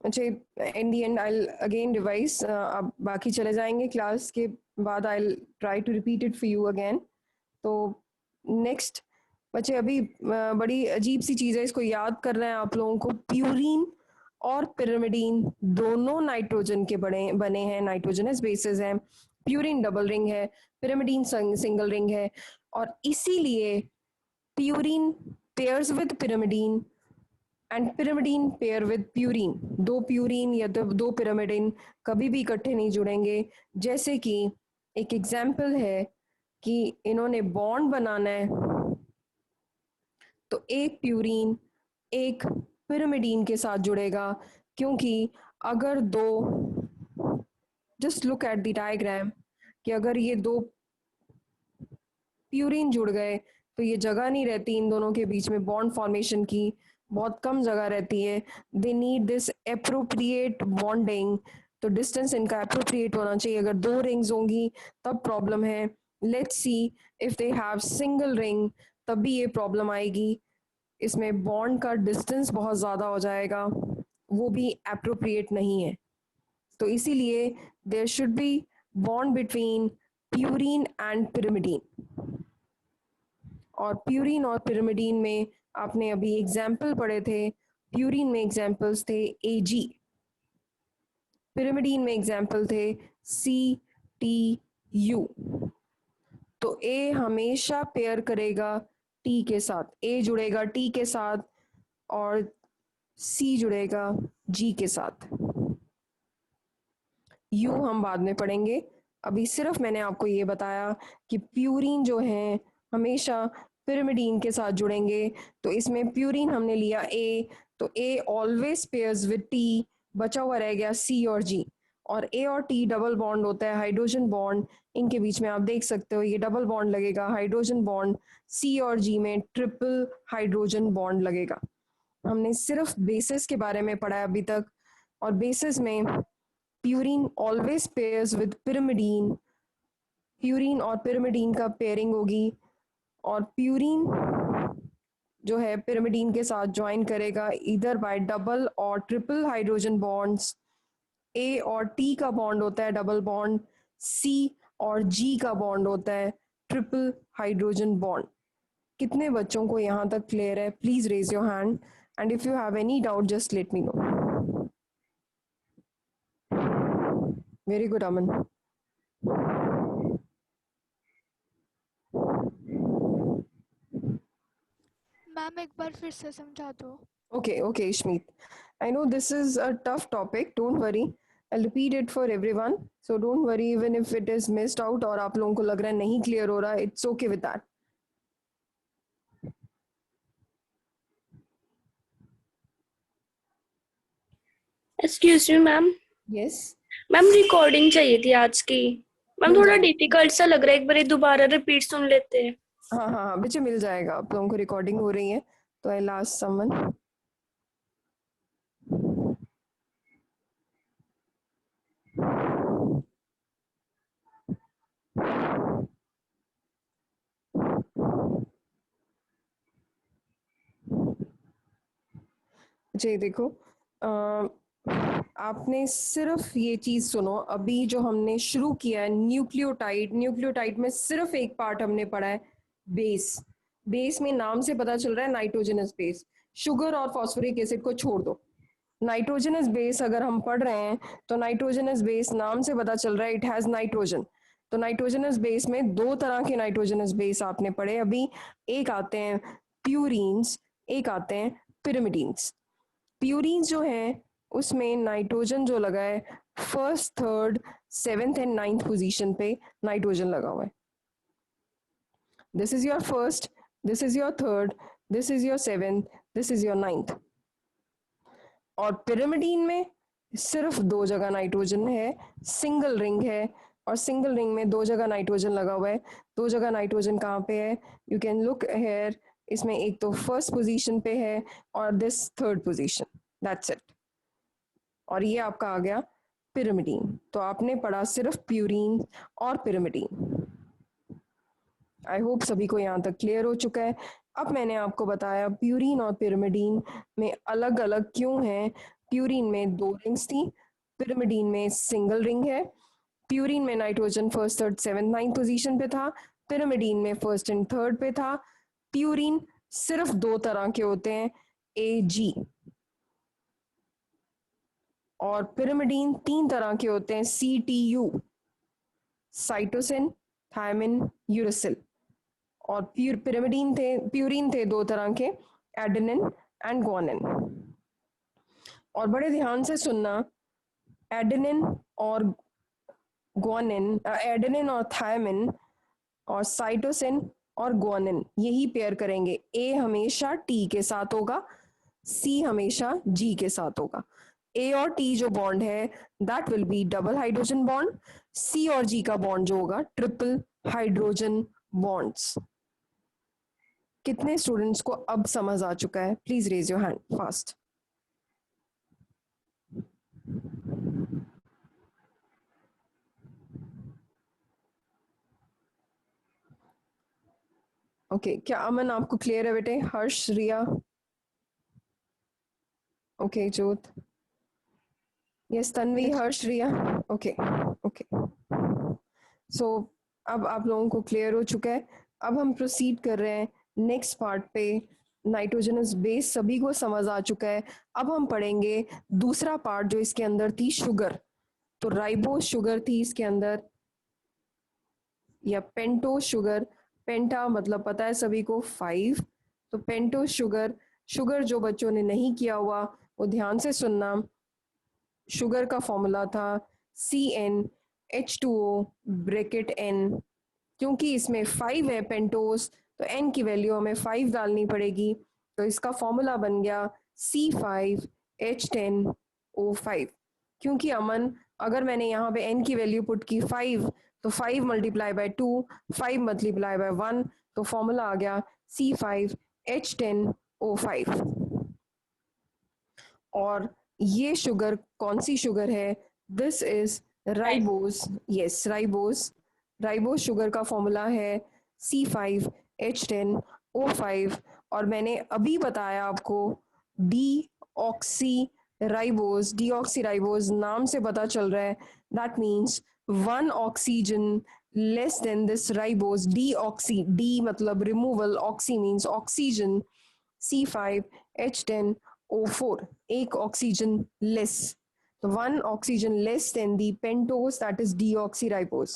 Speaker 1: अच्छा, in the end I again revise, अब बाकी चले जाएंगे क्लास के बाद, I try to repeat it for you again. तो नेक्स्ट बच्चे, अभी बड़ी अजीब सी चीज़ है, इसको याद करना है आप लोगों को। प्यूरीन और पिरिमिडीन दोनों नाइट्रोजन के बने हैं, नाइट्रोजनस बेसेस हैं। प्यूरीन डबल रिंग है, पिरिमिडीन सिंगल रिंग है, और इसीलिए purine pairs with pyrimidine and pyrimidine pair with purine. 2 purine या 2 पिरिमिडीन कभी भी इकट्ठे नहीं जुड़ेंगे। जैसे कि एक एग्जाम्पल है कि इन्होंने बॉन्ड बनाना है, तो एक प्यूरीन एक पिरिमिडीन के साथ जुड़ेगा, क्योंकि अगर 2, just look at the diagram, कि अगर ये 2 प्यूरीन जुड़ गए तो ये जगह नहीं रहती इन दोनों के बीच में बॉन्ड फॉर्मेशन की, बहुत कम जगह रहती है। They need this appropriate bonding, तो डिस्टेंस इनका एप्रोप्रिएट होना चाहिए। अगर 2 रिंग्स होंगी तब प्रॉब्लम है। Let's see if they have single ring, तब भी ये प्रॉब्लम आएगी। इसमें बॉन्ड का डिस्टेंस बहुत ज़्यादा हो जाएगा, वो भी एप्रोप्रिएट नहीं है। तो इसीलिए there should be bond between purine and pyrimidine. और प्यूरीन और पिरिमिडीन में आपने अभी एग्जाम्पल पढ़े थे। प्यूरीन में एग्जाम्पल्स थे AG, पिरिमिडीन में एग्जाम्पल थे CTU। तो A हमेशा पेयर करेगा T के साथ, A जुड़ेगा T के साथ और C जुड़ेगा G के साथ। U हम बाद में पढ़ेंगे, अभी सिर्फ मैंने आपको ये बताया कि प्यूरीन जो है हमेशा पिरिमिडीन के साथ जुड़ेंगे। तो इसमें प्यूरीन हमने लिया A, तो A always pairs with T, बचा हुआ रह गया C और G। और A और T डबल बॉन्ड होता है, हाइड्रोजन बॉन्ड, इनके बीच में आप देख सकते हो ये डबल बॉन्ड लगेगा, हाइड्रोजन बॉन्ड। C और G में ट्रिपल हाइड्रोजन बॉन्ड लगेगा। हमने सिर्फ बेसिस के बारे में पढ़ा है अभी तक, और बेसिस में purine always pairs with pyrimidine, purine और पिरिमिडीन का पेयरिंग होगी, और प्यूरीन जो है पिरिमिडीन के साथ ज्वाइन करेगा इधर बाय डबल और ट्रिपल हाइड्रोजन बॉन्ड्स। A और T का बॉन्ड होता है डबल बॉन्ड, C और G का बॉन्ड होता है ट्रिपल हाइड्रोजन बॉन्ड। कितने बच्चों को यहाँ तक क्लियर है? Please raise your hand, and if you have any doubt just let me know. Very good Aman.
Speaker 4: Ma'am एक बार फिर से समझा दो.
Speaker 1: Okay, Shmeet. I know this is a tough topic. Don't worry. I'll repeat it for everyone. So don't worry even if it is missed out और आप लोगों को लग रहा है नहीं clear हो रहा. It's okay with that.
Speaker 6: Excuse me ma'am.
Speaker 1: Yes.
Speaker 6: Ma'am recording चाहिए थी आज की. मैम
Speaker 1: मिल
Speaker 6: थोड़ा
Speaker 1: जाएगी.
Speaker 6: डिफिकल्ट सा लग रहा है, एक बार दोबारा रिपीट सुन लेते हैं.
Speaker 1: हाँ बच्चे मिल जाएगा. आप लोगों को रिकॉर्डिंग हो रही है तो आई लास्ट समवन. जी देखो, आपने सिर्फ ये चीज सुनो. अभी जो हमने शुरू किया है न्यूक्लियोटाइड में सिर्फ एक पार्ट हमने पढ़ा है, बेस में नाम से पता चल रहा है नाइट्रोजनस बेस. शुगर और फॉस्फोरिक एसिड को छोड़ दो. नाइट्रोजनस बेस अगर हम पढ़ रहे हैं तो नाइट्रोजनस बेस नाम से पता चल रहा है इट हैज नाइट्रोजन. तो नाइट्रोजनस बेस में दो तरह के नाइट्रोजनस बेस आपने पढ़े अभी. एक आते हैं प्यूरीन्स, एक आते हैं पिरिमिडीन्स. प्यूरीन्स जो है उसमें नाइट्रोजन जो लगा है first, third, seventh and ninth position पे नाइट्रोजन लगा हुआ है. This is your first, this is your third, this is your seventh, this is your ninth. और पिरिमिडीन में सिर्फ दो जगह नाइट्रोजन है, सिंगल रिंग है और सिंगल रिंग में दो जगह नाइट्रोजन लगा हुआ है. दो जगह नाइट्रोजन कहाँ पे है? You can look here. इसमें एक तो फर्स्ट पोजीशन पे है और this third position. That's it. और ये आपका आ गया पिरिमिडीन. तो आपने पढ़ा सिर्फ प्यूरीन और पिरिमिडीन. आई होप सभी को यहाँ तक क्लियर हो चुका है. अब मैंने आपको बताया प्यूरीन और पिरिमिडीन में अलग अलग क्यों है. प्यूरीन में दो रिंग्स थी, पिरिमिडीन में सिंगल रिंग है. प्यूरीन में nitrogen first, third, seventh, ninth position पे था. पिरिमिडीन में फर्स्ट एंड थर्ड पे था. प्यूरीन सिर्फ दो तरह के होते हैं, AG. और पिरिमिडीन तीन तरह के होते हैं, CTU, साइटोसिन, थायमिन, यूरेसिल. और प्यूरीन थे दो तरह के, एडेनिन एंड ग्वानिन. और बड़े ध्यान से सुनना, एडेनिन और ग्वानिन, एडेनिन और थायमिन और साइटोसिन और ग्वानिन यही पेयर करेंगे. A हमेशा T के साथ होगा, C हमेशा G के साथ होगा. A और T जो बॉन्ड है that will be double hydrogen bond. C और G का बॉन्ड जो होगा ट्रिपल हाइड्रोजन बॉन्ड्स. कितने स्टूडेंट्स को अब समझ आ चुका है? Please raise your hand fast. Okay, क्या अमन आपको क्लियर है बेटे? Harsh, Riya, okay, Jyot, yes, Tanvi, Harsh, Riya, okay. So अब आप लोगों को क्लियर हो चुका है. अब हम प्रोसीड कर रहे हैं नेक्स्ट पार्ट पे. नाइट्रोजनस बेस सभी को समझ आ चुका है. अब हम पढ़ेंगे दूसरा पार्ट जो इसके अंदर थी, शुगर. तो राइबोस शुगर थी इसके अंदर, या पेंटोस शुगर. पेंटा मतलब पता है सभी को 5. तो पेंटोस शुगर जो बच्चों ने नहीं किया हुआ वो ध्यान से सुनना. शुगर का फॉर्मूला था CnH2O ब्रैकेट N. क्योंकि इसमें 5 है पेंटोस तो N की वैल्यू हमें 5 डालनी पड़ेगी. तो इसका फॉर्मूला बन गया C5H10O5. क्योंकि अमन अगर मैंने यहाँ पे N की वैल्यू पुट की 5 तो 5 मल्टीप्लाई बाय 2, 5 मल्टीप्लाई बाय 1, तो फॉर्मूला आ गया C5H10O5. और ये शुगर कौन सी शुगर है? This is ribose. Yes, ribose sugar का फॉर्मूला है C5H10O5. और मैंने अभी बताया आपको डीऑक्सी राइबोस नाम से पता चल रहा है that means 1 oxygen less than this ribose. Deoxy, D मतलब removal, oxy means oxygen. C5H10O4 एक ऑक्सीजन लेस. तो 1 oxygen less than the pentose that is deoxyribose.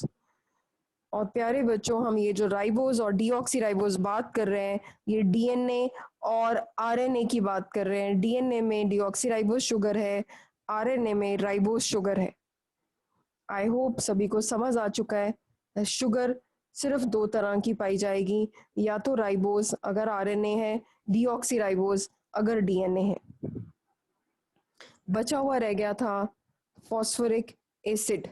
Speaker 1: और प्यारे बच्चों, हम ये जो राइबोज और डीऑक्सीराइबोज बात कर रहे हैं, ये डीएनए और आरएनए की बात कर रहे हैं। डीएनए में डीऑक्सीराइबोज शुगर है, आरएनए में राइबोज शुगर है। आई होप सभी को समझ आ चुका है। शुगर सिर्फ 2 तरह की पाई जाएगी, या तो राइबोज अगर आरएनए है, डीऑक्सीराइबोज अगर डीएनए है। बचा हुआ रह गया था फॉस्फोरिक एसिड।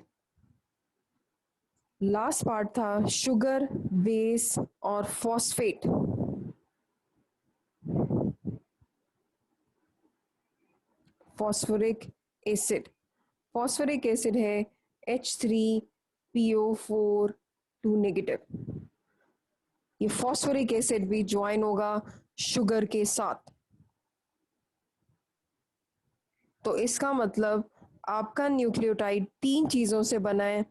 Speaker 1: लास्ट पार्ट था शुगर, बेस और phosphate. Phosphoric acid, phosphoric acid है H3PO4 2 नेगेटिव। ये फॉस्फोरिक एसिड भी ज्वाइन होगा शुगर के साथ। तो इसका मतलब आपका न्यूक्लियोटाइड 3 चीजों से बना है।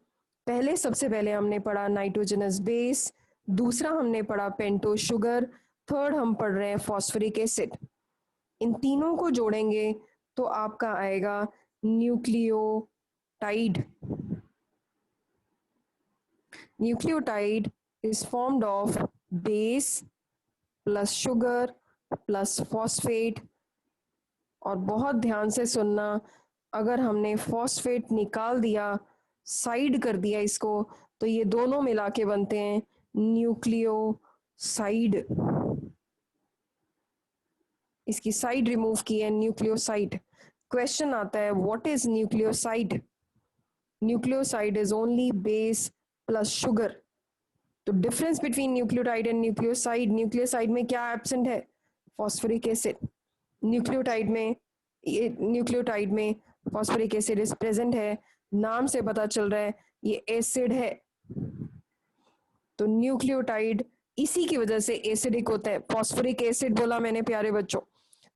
Speaker 1: पहले सबसे पहले हमने पढ़ा नाइट्रोजनस बेस, दूसरा हमने पढ़ा पेंटोज शुगर, थर्ड हम पढ़ रहे हैं फॉस्फोरिक एसिड। इन तीनों को जोड़ेंगे तो आपका आएगा nucleotide. Nucleotide is formed of base plus sugar plus phosphate. और बहुत ध्यान से सुनना, अगर हमने फॉस्फेट निकाल दिया, साइड कर दिया इसको, तो ये दोनों मिला के बनते हैं न्यूक्लियोसाइड। इसकी साइड रिमूव की है न्यूक्लियोसाइड। क्वेश्चन आता है what is nucleoside? Nucleoside is only base plus sugar. तो difference between nucleotide and nucleoside, nucleoside में क्या एब्सेंट है? Phosphoric acid. न्यूक्लियोटाइड में फॉस्फोरिक एसिड इज प्रेजेंट है। नाम से पता चल रहा है ये एसिड है। तो न्यूक्लियोटाइड इसी की वजह से एसिडिक होता है। फॉस्फोरिक एसिड बोला मैंने प्यारे बच्चों,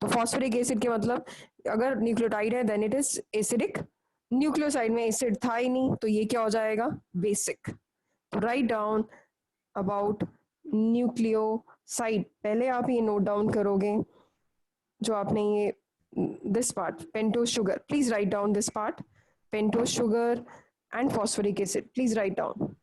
Speaker 1: तो फॉस्फोरिक एसिड के मतलब अगर न्यूक्लियोटाइड है then it is acidic. Nucleoside में एसिड था ही नहीं, तो ये क्या हो जाएगा? बेसिक। तो राइट डाउन अबाउट न्यूक्लियोसाइड। पहले आप ये नोट डाउन करोगे जो आपने ये this part, pentose sugar. Please write down this part, pentose sugar and phosphoric acid. Please write down.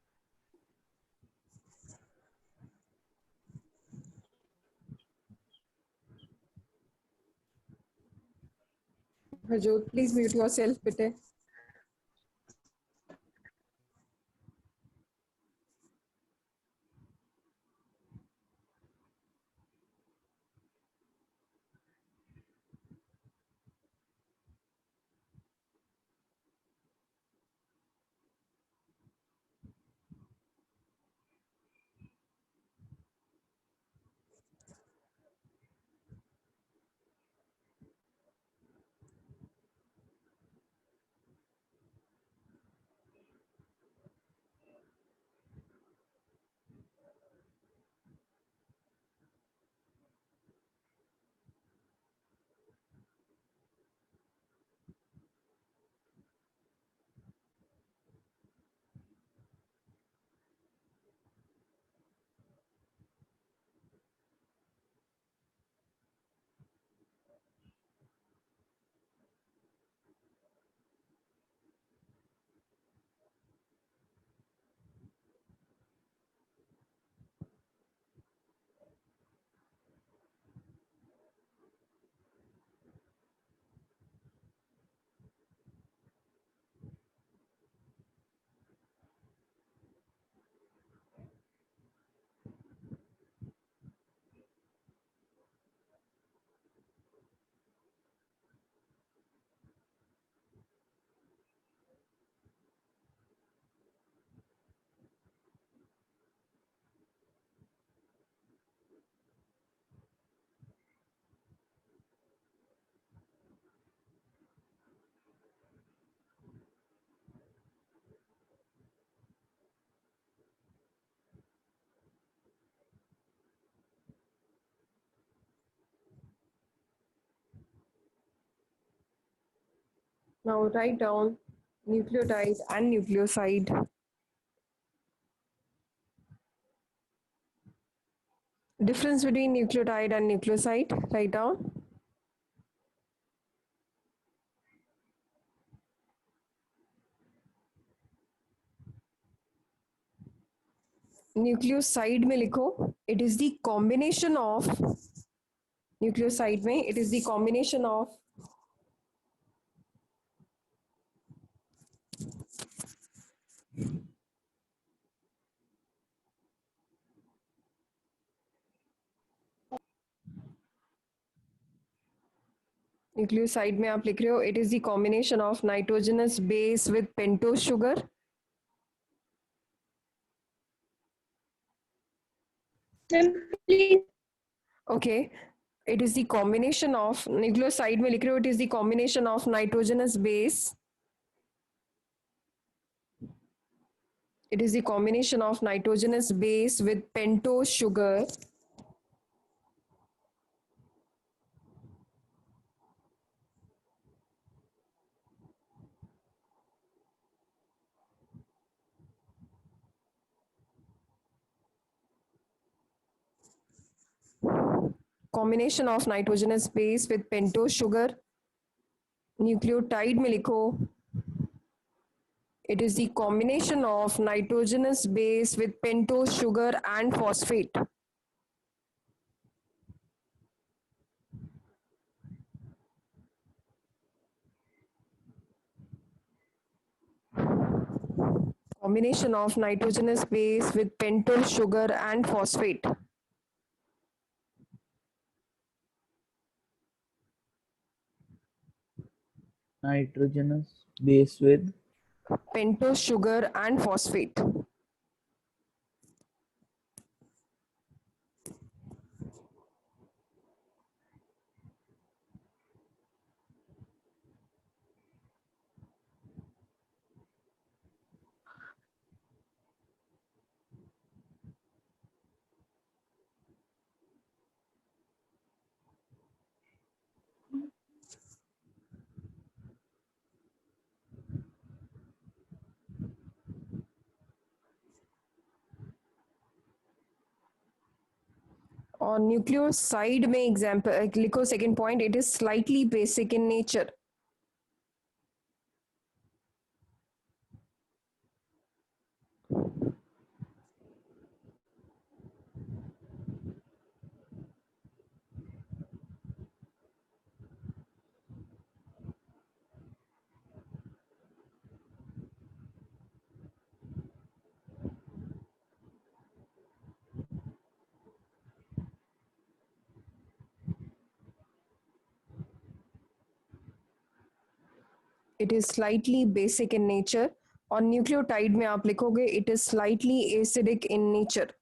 Speaker 1: Harjot, please mute yourself, bete. Now write down nucleotide and nucleoside. Difference between nucleotide and nucleoside, write down. Nucleoside में लिखो it is the combination of, nucleoside में it is the combination of nucleoside में आप लिख रहे हो it is the combination of nitrogenous base with pentose sugar.
Speaker 6: Ma'am please.
Speaker 1: Okay, it is the combination of, nucleoside में लिख रहे हो it is the combination of nitrogenous base, it is the combination of nitrogenous base with pentose sugar combination of nitrogenous base with pentose sugar. Nucleotide में लिखो it is the combination of nitrogenous base with pentose sugar and phosphate. Combination of nitrogenous base with pentose sugar and phosphate.
Speaker 2: Nitrogenous base with
Speaker 1: Pentose sugar and phosphate. और nucleoside में example लिखो second point it is slightly basic in nature. It is slightly basic in nature. और nucleotide में आप लिखोगे it is slightly acidic in nature.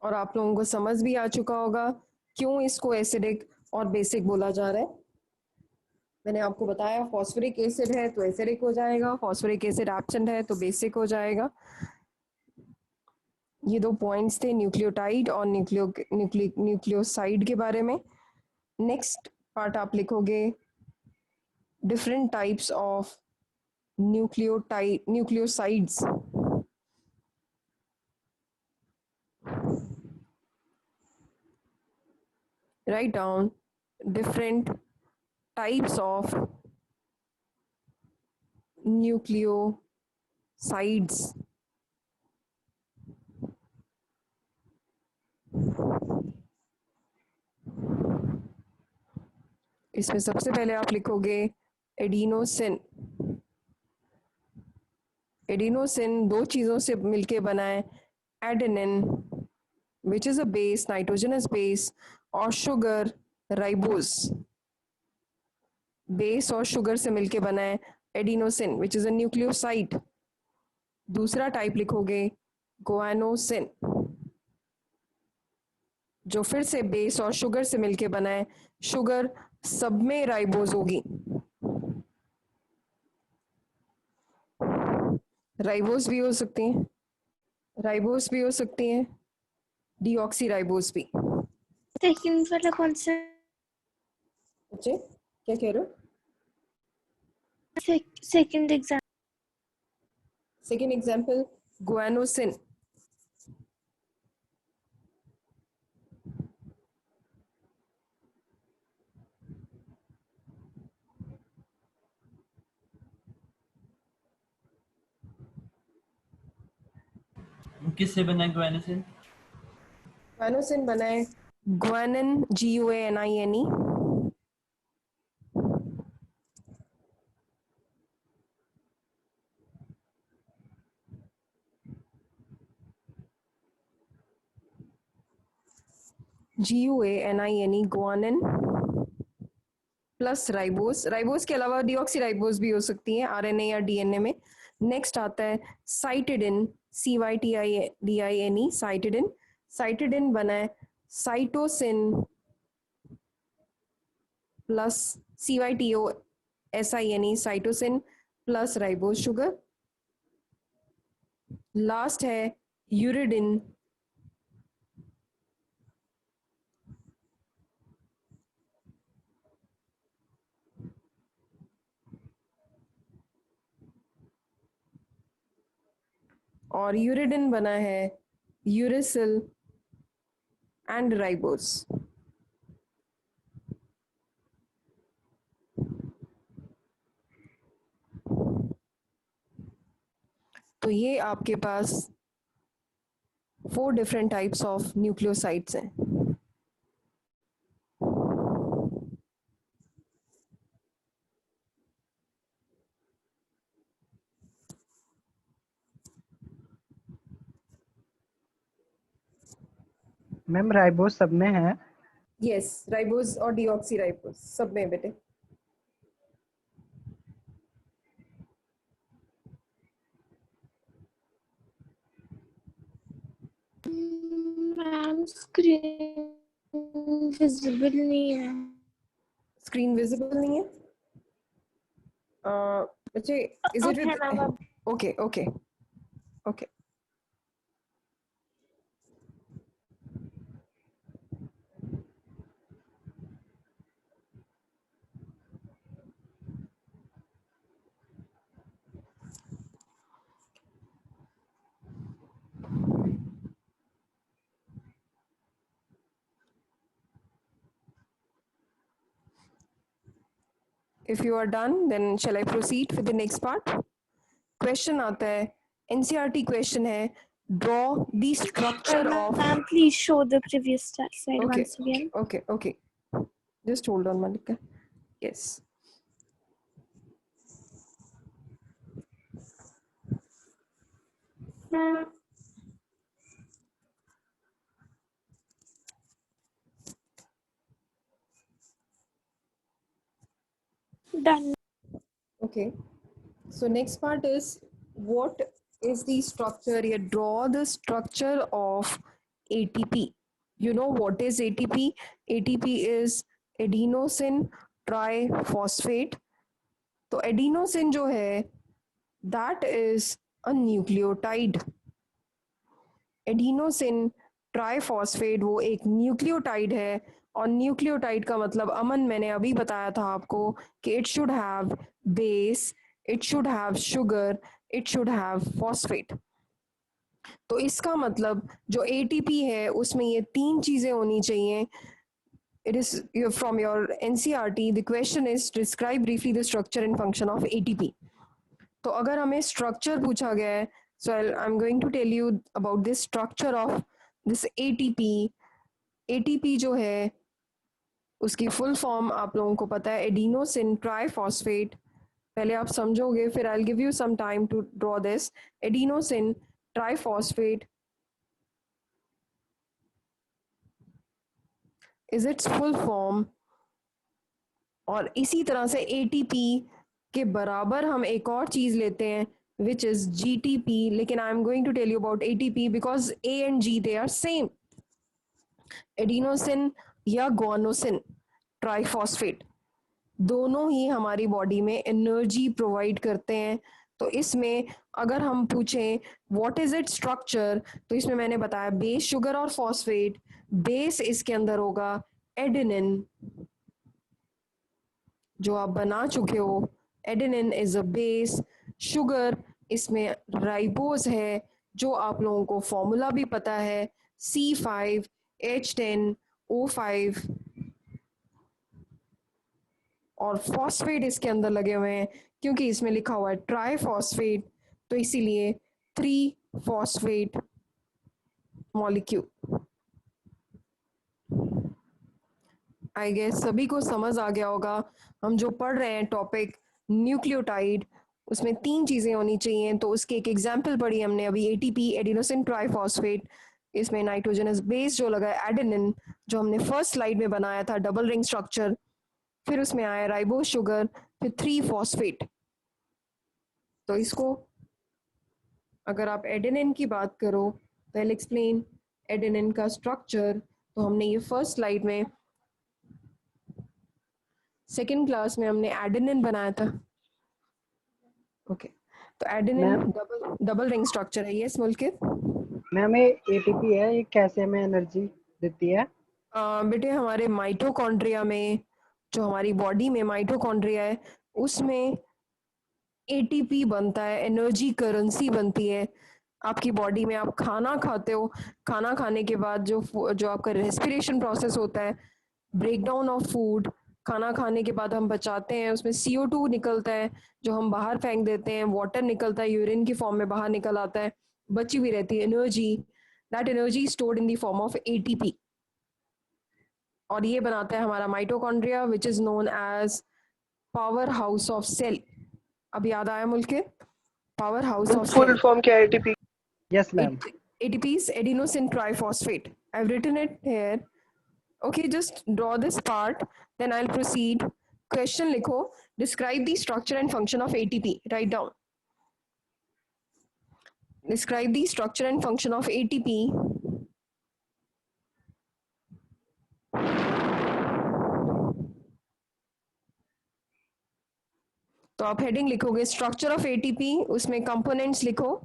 Speaker 1: और आप लोगों को समझ भी आ चुका होगा क्यों इसको एसिडिक और बेसिक बोला जा रहा है. मैंने आपको बताया फॉस्फोरिक एसिड है तो एसिडिक हो जाएगा, फॉस्फोरिक एसिड एब्सेंट है तो बेसिक हो जाएगा. ये दो पॉइंट्स थे न्यूक्लियोटाइड और न्यूक्लियोसाइड के बारे में. नेक्स्ट पार्ट आप लिखोगे different types of nucleosides. Write down different types of nucleosides. इसमें सबसे पहले आप लिखोगे एडिनोसिन. एडिनोसिन दो चीजों से मिलके बना है, adenine which is a base, nitrogenous base, और शुगर राइबोस. बेस और शुगर से मिलके बना है adenosine which is a nucleoside. दूसरा टाइप लिखोगे गुआनोसिन जो फिर से बेस और शुगर से मिलके बना है, शुगर सब में राइबोस होगी. राइबोस भी हो सकती हैं, राइबोस भी हो सकती हैं, डीऑक्सी राइबोस भी.
Speaker 6: सेकंड वाला कौन सा?
Speaker 1: बच्चे क्या कह रहे हो?
Speaker 4: Second exam.
Speaker 1: Second example, guanosine.
Speaker 2: किससे बना है guanosine?
Speaker 1: Guanosine बना है guanine, GUANINE. GUANINE, guanine plus ribose. Ribose के अलावा डीऑक्सीराइबोस भी हो सकती है आरएनए या डीएनए में. नेक्स्ट आता है साइटिडिन, CYTIDINE, साइटिडिन. साइटिडिन बना है cytosine plus CYTOSINE, cytosine plus ribose sugar. Last है यूरिडिन. और यूरिडिन बना है यूरिसिल एंड राइबोस. तो ये आपके पास 4 डिफरेंट टाइप्स ऑफ न्यूक्लियोसाइड्स हैं.
Speaker 7: मैम राइबोस सब में है?
Speaker 1: यस, राइबोस और डीऑक्सीराइबोस सब में बेटे.
Speaker 4: मैम स्क्रीन विजिबल नहीं है.
Speaker 1: स्क्रीन विजिबल नहीं है बच्चे. इज इट
Speaker 4: Okay, ma'am, अब-
Speaker 1: okay okay okay. If you are done, then shall I proceed with the next part? Question आता है, NCERT question है, draw the structure of.
Speaker 4: Ma'am, please show the previous slide
Speaker 1: Okay,
Speaker 4: once again.
Speaker 1: okay. Just hold on, Malika. Yes.
Speaker 4: Done.
Speaker 1: Okay. So next part is, what is the structure? You draw the structure of ATP. You know what is ATP? ATP is adenosine triphosphate. तो adenosine जो है, that is a nucleotide. Adenosine triphosphate वो एक nucleotide है. और nucleotide का मतलब, अमन मैंने अभी बताया था आपको कि it should have base, it should have sugar, it should have phosphate. तो इसका मतलब जो एटीपी है उसमें ये 3 चीजें होनी चाहिए. It is from your NCERT. The question is, describe briefly the structure and function of ATP. तो अगर हमें स्ट्रक्चर पूछा गया है, so I'm going to tell you about this structure of this ATP. ATP जो है उसकी फुल फॉर्म आप लोगों को पता है, एडिनोसिन ट्राइफॉस्फेट. पहले आप समझोगे, फिर I'll give you some time to draw this. Adenosine triphosphate is its full form. और इसी तरह से ATP के बराबर हम एक और चीज लेते हैं which is GTP. लेकिन I am going to tell you about ATP because A and G they are same. Adenosine या गुआनोसिन ट्राइफॉस्फेट दोनों ही हमारी बॉडी में एनर्जी प्रोवाइड करते हैं. तो इसमें अगर हम पूछें व्हाट इज इट स्ट्रक्चर, तो इसमें मैंने बताया बेस, शुगर और फॉस्फेट. बेस इसके अंदर होगा एडेनिन, जो आप बना चुके हो। Adenine is a base, sugar इसमें राइबोज है जो आप लोगों को फॉर्मूला भी पता है, C5H10O5, और फॉस्फेट इसके अंदर लगे हुए हैं क्योंकि इसमें लिखा हुआ है ट्राइफॉस्फेट, तो इसीलिए 3 फॉस्फेट मॉलिक्यूल। आई गेस सभी को समझ आ गया होगा। हम जो पढ़ रहे हैं टॉपिक न्यूक्लियोटाइड, उसमें 3 चीज़ें होनी चाहिए, तो उसके एक एग्जाम्पल पढ़ी हमने अभी, एटीपी एडिनोसिन ट्राइफॉस्फेट। इसमें नाइट्रोजनस बेस जो लगा है एडेनिन, जो हमने फर्स्ट स्लाइड में बनाया था डबल रिंग स्ट्रक्चर, फिर उसमें आया राइबोस शुगर, फिर 3 फॉस्फेट। तो इसको अगर आप एडेनिन की बात करो तो आई एक्सप्लेन एडेनिन का स्ट्रक्चर। तो हमने ये फर्स्ट स्लाइड में, सेकेंड क्लास में हमने एडेनिन बनाया था। ओके, तो adenine
Speaker 7: ma'am
Speaker 1: double ring structure है। यस मुल्कित।
Speaker 7: मैम ये एटीपी है, ये कैसे हमें एनर्जी देती है?
Speaker 1: बेटे हमारे माइटोकॉन्ड्रिया में, जो हमारी बॉडी में माइटोकॉन्ड्रिया है, उसमें एटीपी बनता है, एनर्जी करेंसी बनती है। आपकी बॉडी में आप खाना खाते हो, खाना खाने के बाद जो आपका रेस्पिरेशन प्रोसेस होता है, ब्रेक डाउन ऑफ फूड, खाना खाने के बाद हम बचाते हैं, उसमें CO2 निकलता है जो हम बाहर फेंक देते हैं, वाटर निकलता है यूरिन की फॉर्म में बाहर निकल आता है, बची हुई रहती है energy. That energy stored in the form of ATP, और ये बनाता है हमारा mitochondria which is known as power house of cell. अब याद आया Mulkit? Power house of
Speaker 8: full
Speaker 1: cell.
Speaker 8: Form क्या है ATP?
Speaker 7: Yes ma'am.
Speaker 1: ATP is adenosine triphosphate. I've written it here. Okay, just draw this part, then I'll proceed. Question likho, describe the structure and function of ATP. Write down. Describe the structure and function of ATP. तो आप heading लिखोगे structure of ATP, उसमें components लिखो।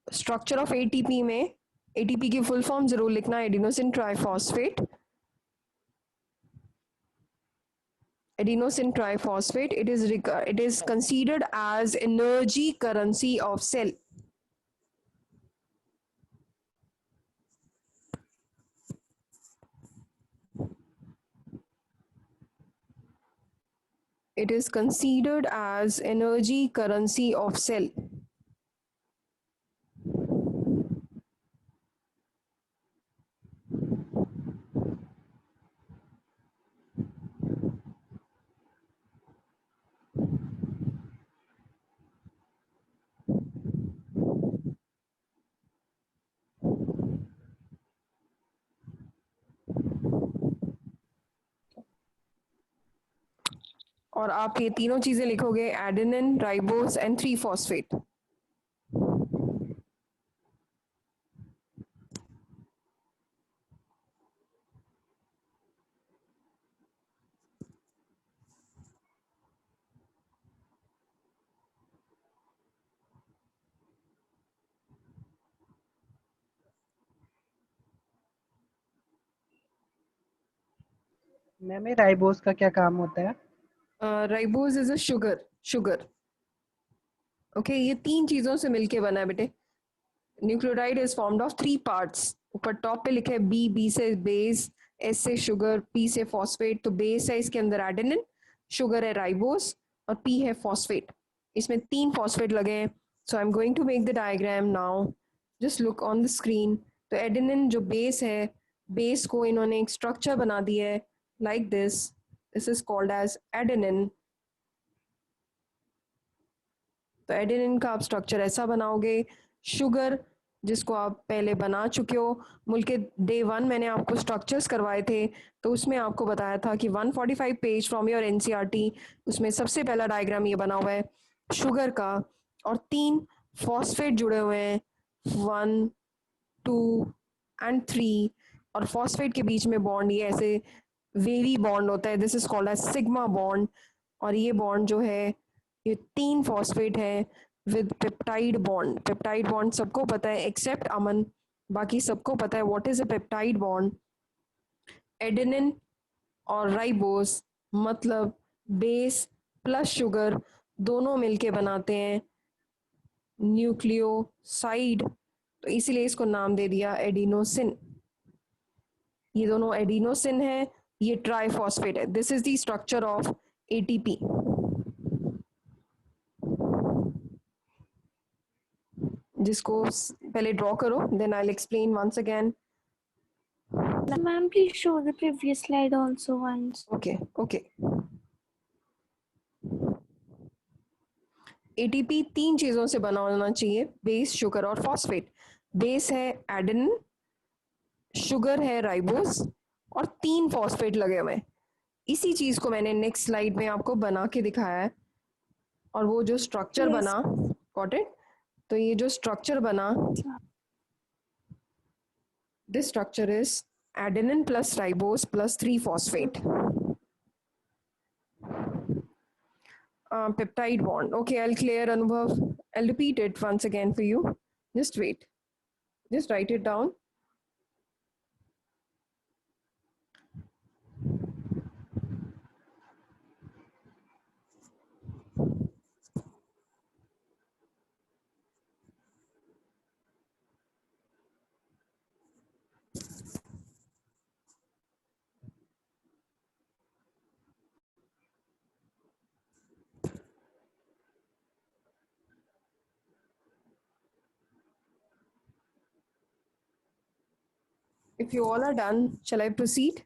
Speaker 1: Structure of ATP में ATP की full form जरूर लिखना, adenosine triphosphate. Adenosine triphosphate, it is considered as energy currency of cell. It is considered as energy currency of cell. और आप ये तीनों चीजें लिखोगे, adenine, ribose and 3 phosphate.
Speaker 7: Ma'am ये राइबोस का क्या काम होता है?
Speaker 1: Ribose is a sugar. Okay, ये 3 चीजों से मिलके बना है बेटे। Nucleotide is formed of 3 parts. ऊपर टॉप पे लिखा है बी से बेस, एस से शुगर, पी से फॉस्फेट। तो बेस है इसके अंदर एडेनिन, शुगर है राइबोस, और पी है फॉस्फेट। इसमें 3 फॉस्फेट लगे हैं। सो आई am going to make the diagram now, just look on the screen. तो एडेनिन जो बेस है, बेस को इन्होंने एक स्ट्रक्चर बना दिया है like this is called as adenine. तो एडेनिन का आप स्ट्रक्चर ऐसा बनाओगे। शुगर जिसको आप पहले बना चुके हो, मुल्के डे 1 मैंने आपको स्ट्रक्चर्स करवाए थे, तो उसमें आपको बताया था कि 145 पेज फ्रॉम योर NCERT, उसमें सबसे पहला डायग्राम ये बना हुआ है शुगर का, और 3 फॉस्फेट जुड़े हुए हैं, 1 2 एंड 3, और फॉस्फेट के बीच में बॉन्ड ये ऐसे वेवी बॉन्ड होता है, this is called as sigma bond. और ये बॉन्ड जो है, ये 3 फॉस्फेट है with peptide bond. Peptide bond सबको पता है एक्सेप्ट अमन, बाकी सबको पता है what is a peptide bond. Adenine और राइबोस मतलब बेस प्लस शुगर दोनों मिलके बनाते हैं न्यूक्लियोसाइड, तो इसीलिए इसको नाम दे दिया एडिनोसिन। ये दोनों एडिनोसिन है, ये ट्राइफॉस्फेट है। This is the structure of ATP. जिसको पहले ड्रॉ करो, then I will explain once again.
Speaker 4: Ma'am, please show the previous slide also once.
Speaker 1: Okay okay. ATP 3 चीजों से बना होना चाहिए, बेस, शुगर और फॉस्फेट। बेस है एडेनिन, शुगर है राइबोस, और 3 फॉस्फेट लगे हुए हैं। इसी चीज को मैंने नेक्स्ट स्लाइड में आपको बना के दिखाया है, और वो जो स्ट्रक्चर
Speaker 4: Yes.
Speaker 1: बना, गॉट इट? तो ये जो स्ट्रक्चर बना, this structure is adenine plus ribose plus 3 phosphate peptide bond. Okay, I'll clear Anubhav. I'll repeat it once again for you. Just wait. Just write it down. If you all are done, shall I proceed?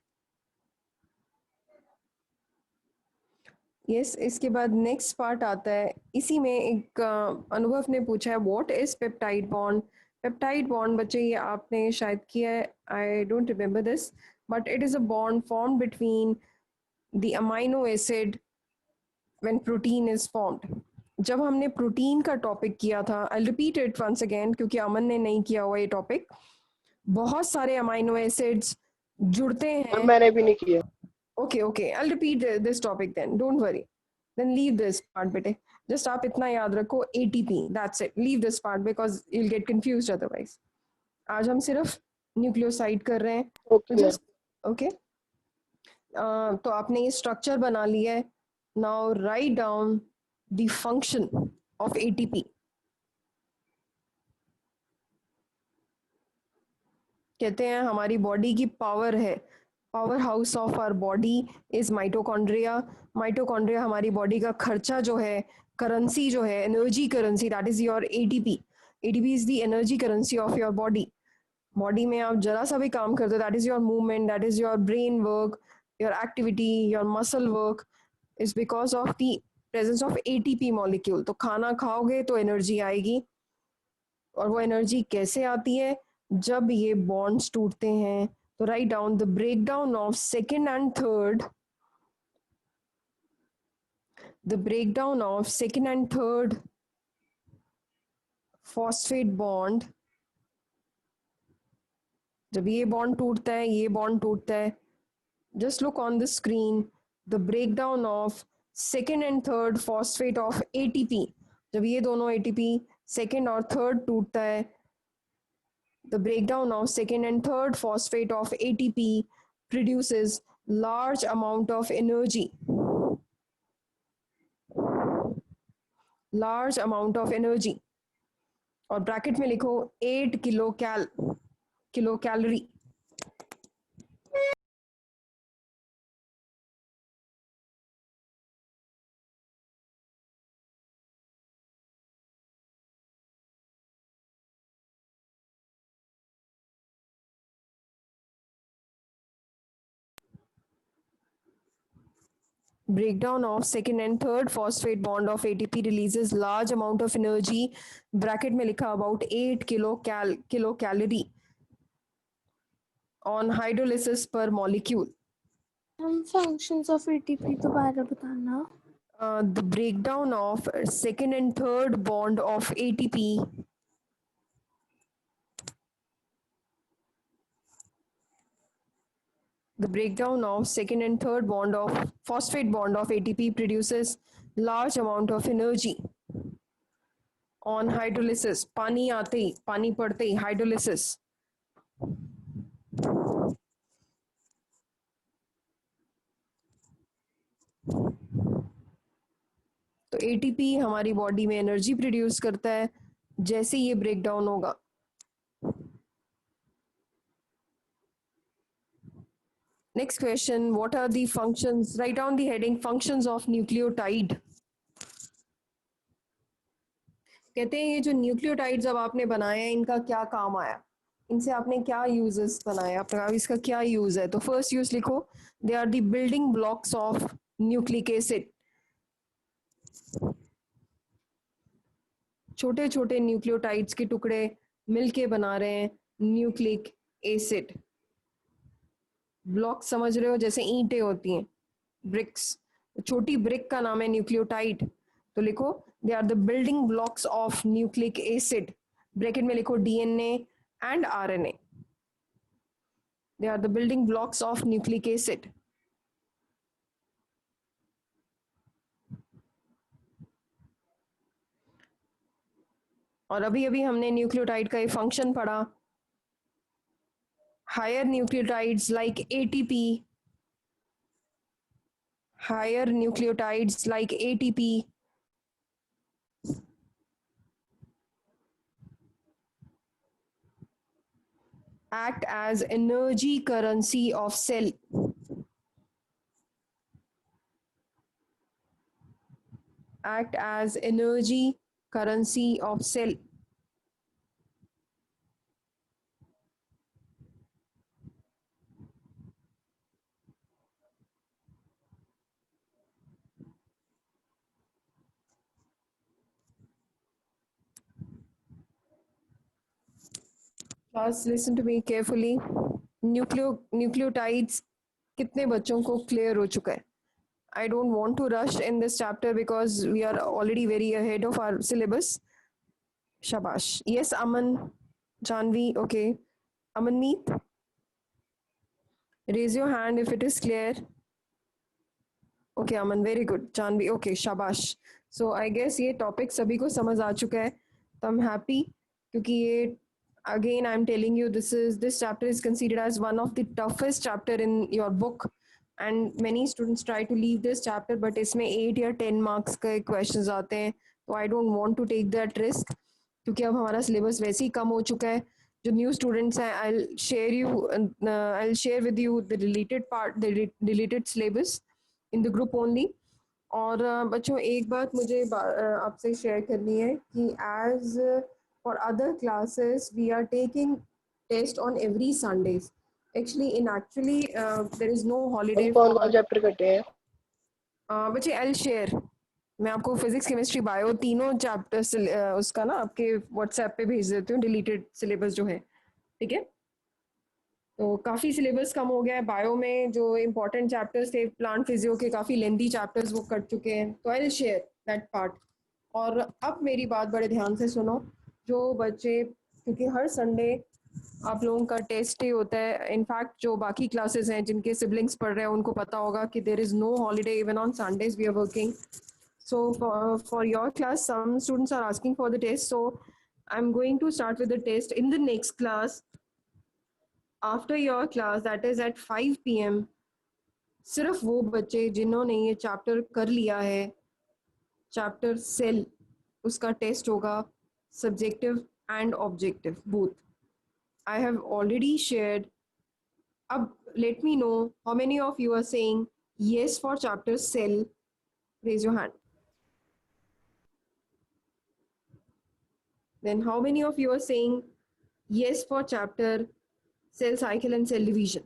Speaker 1: Yes, इसके बाद next part आता है। इसी में एक अनुभव ने पूछा है what is peptide bond. Peptide bond बच्चे ये आपने शायद किया है, I don't remember this, but it is a bond form between the amino acid when protein is formed. जब हमने प्रोटीन का टॉपिक किया था, I repeat it once again क्योंकि अमन ने नहीं किया हुआ ये टॉपिक। बहुत सारे अमाइनो एसिड्स जुड़ते हैं।
Speaker 7: मैंने भी नहीं किया।
Speaker 1: Okay, okay. I'll repeat this topic then. Don't worry. Then leave this part, bete. Just आप इतना याद रखो ATP. That's it. Leave this part because you'll get confused otherwise. आज हम सिर्फ न्यूक्लियोसाइड कर रहे हैं। तो
Speaker 7: ओके
Speaker 1: just okay. तो आपने ये स्ट्रक्चर बना लिया है। Now write down the function of ATP. कहते हैं हमारी बॉडी की पावर है, power house of our body is mitochondria. Mitochondria हमारी बॉडी का खर्चा जो है, करेंसी जो है, energy currency, that is your ATP. ATP is the energy currency of your body. Body में आप जरा सा भी काम करते हो, that is your movement, that is your brain work, your activity, your muscle work is because of the presence of ATP molecule. तो खाना खाओगे तो एनर्जी आएगी, और वो एनर्जी कैसे आती है? जब ये बॉन्ड्स टूटते हैं। तो right down the breakdown of second and third, the breakdown of second and third phosphate bond. जब ये बॉन्ड टूटता है, ये बॉन्ड टूटता है, just look on the screen, the breakdown of second and third phosphate of ATP. जब ये दोनों एटीपी सेकेंड और थर्ड टूटता है, the breakdown of second and third phosphate of ATP produces large amount of energy. Large amount of energy. और bracket में लिखो 8 kilo calorie. Breakdown of second and third phosphate bond of ATP releases large amount of energy. Bracket में लिखा about 8 kilo calorie on hydrolysis per molecule.
Speaker 4: Functions of ATP दोबारा बताना।
Speaker 1: The breakdown of second and third bond of ATP the breakdown of second and third bond of phosphate bond of ATP produces large amount of energy on hydrolysis. पानी आते ही, पानी पड़ते ही hydrolysis. तो ATP हमारी बॉडी में energy produce करता है जैसे ये ब्रेक डाउन होगा। Next question, what are the functions, write down the heading functions of nucleotide. कहते हैं ये जो न्यूक्लियोटाइड्स अब आपने बनाए हैं इनका क्या काम आया, इनसे आपने क्या यूजेस बनाया, आपका इसका क्या यूज है। तो फर्स्ट यूज लिखो, they are the building blocks of nucleic acid. छोटे छोटे न्यूक्लियोटाइड्स के टुकड़े मिलके बना रहे हैं न्यूक्लिक एसिड। ब्लॉक समझ रहे हो, जैसे ईंटें होती हैं, ब्रिक्स, छोटी ब्रिक का नाम है न्यूक्लियोटाइड। तो लिखो they are the building blocks of nucleic acid, bracket में लिखो DNA and RNA, they are the building blocks of nucleic acid. और अभी अभी हमने न्यूक्लियोटाइड का एक फंक्शन पढ़ा, higher nucleotides like ATP, higher nucleotides like ATP act as energy currency of cell. Act as energy currency of cell. Class, listen to me carefully. Nucleotides कितने बच्चों को क्लियर हो चुका है? I don't want to rush in this chapter because we are already very ahead of our syllabus. Shabash. Yes, Aman, Janvi, okay. Amanmeet, raise your hand if it is clear. Okay, Aman, very good. Janvi, okay, Shabash. So I guess ये topic सभी को समझ आ चुका है. तो I'm happy क्योंकि ये again I'm telling you this chapter is considered as one of the toughest chapter in your book, and many students try to leave this chapter but इसमें 8 या 10 marks के questions आते हैं, तो I don't want to take that risk क्योंकि अब हमारा syllabus वैसे ही कम हो चुका है. जो new students हैं, I'll share with you the deleted syllabus in the group only. और बच्चों एक बात मुझे आपसे शेयर करनी है कि as for other classes we are taking test on every Sundays. Actually there is no holiday.
Speaker 7: कौन कौन चैप्टर कटे हैं?
Speaker 1: बच्चे I'll share, मैं आपको फिजिक्स केमिस्ट्री बायो तीनों चैप्टर्स उसका ना आपके व्हाट्सएप पे भेज देती हूँ, डिलीटेड सिलेबस जो है, ठीक है। तो काफ़ी सिलेबस कम हो गया है बायो में, जो इम्पोर्टेंट चैप्टर्स थे प्लांट फिजियो के काफ़ी लेंथी चैप्टर्स वो कट चुके हैं, तो आई विल शेयर दैट पार्ट। और अब मेरी बात बड़े ध्यान से सुनो, जो बच्चे, क्योंकि हर संडे आप लोगों का टेस्ट ही होता है, इनफैक्ट जो बाकी क्लासेस हैं जिनके सिबलिंग्स पढ़ रहे हैं उनको पता होगा कि there is no holiday, even on Sundays we are working. So for your class, some students are asking for the test. So I'm going to start with the test in the next class. After your class, that is at 5 PM, सिर्फ वो बच्चे जिन्होंने ये chapter कर लिया है, chapter cell, उसका test होगा subjective and objective both. I have already shared. अब let me know how many of you are saying yes for chapter cell. Raise your hand. Then how many of you are saying yes for chapter cell cycle and cell division?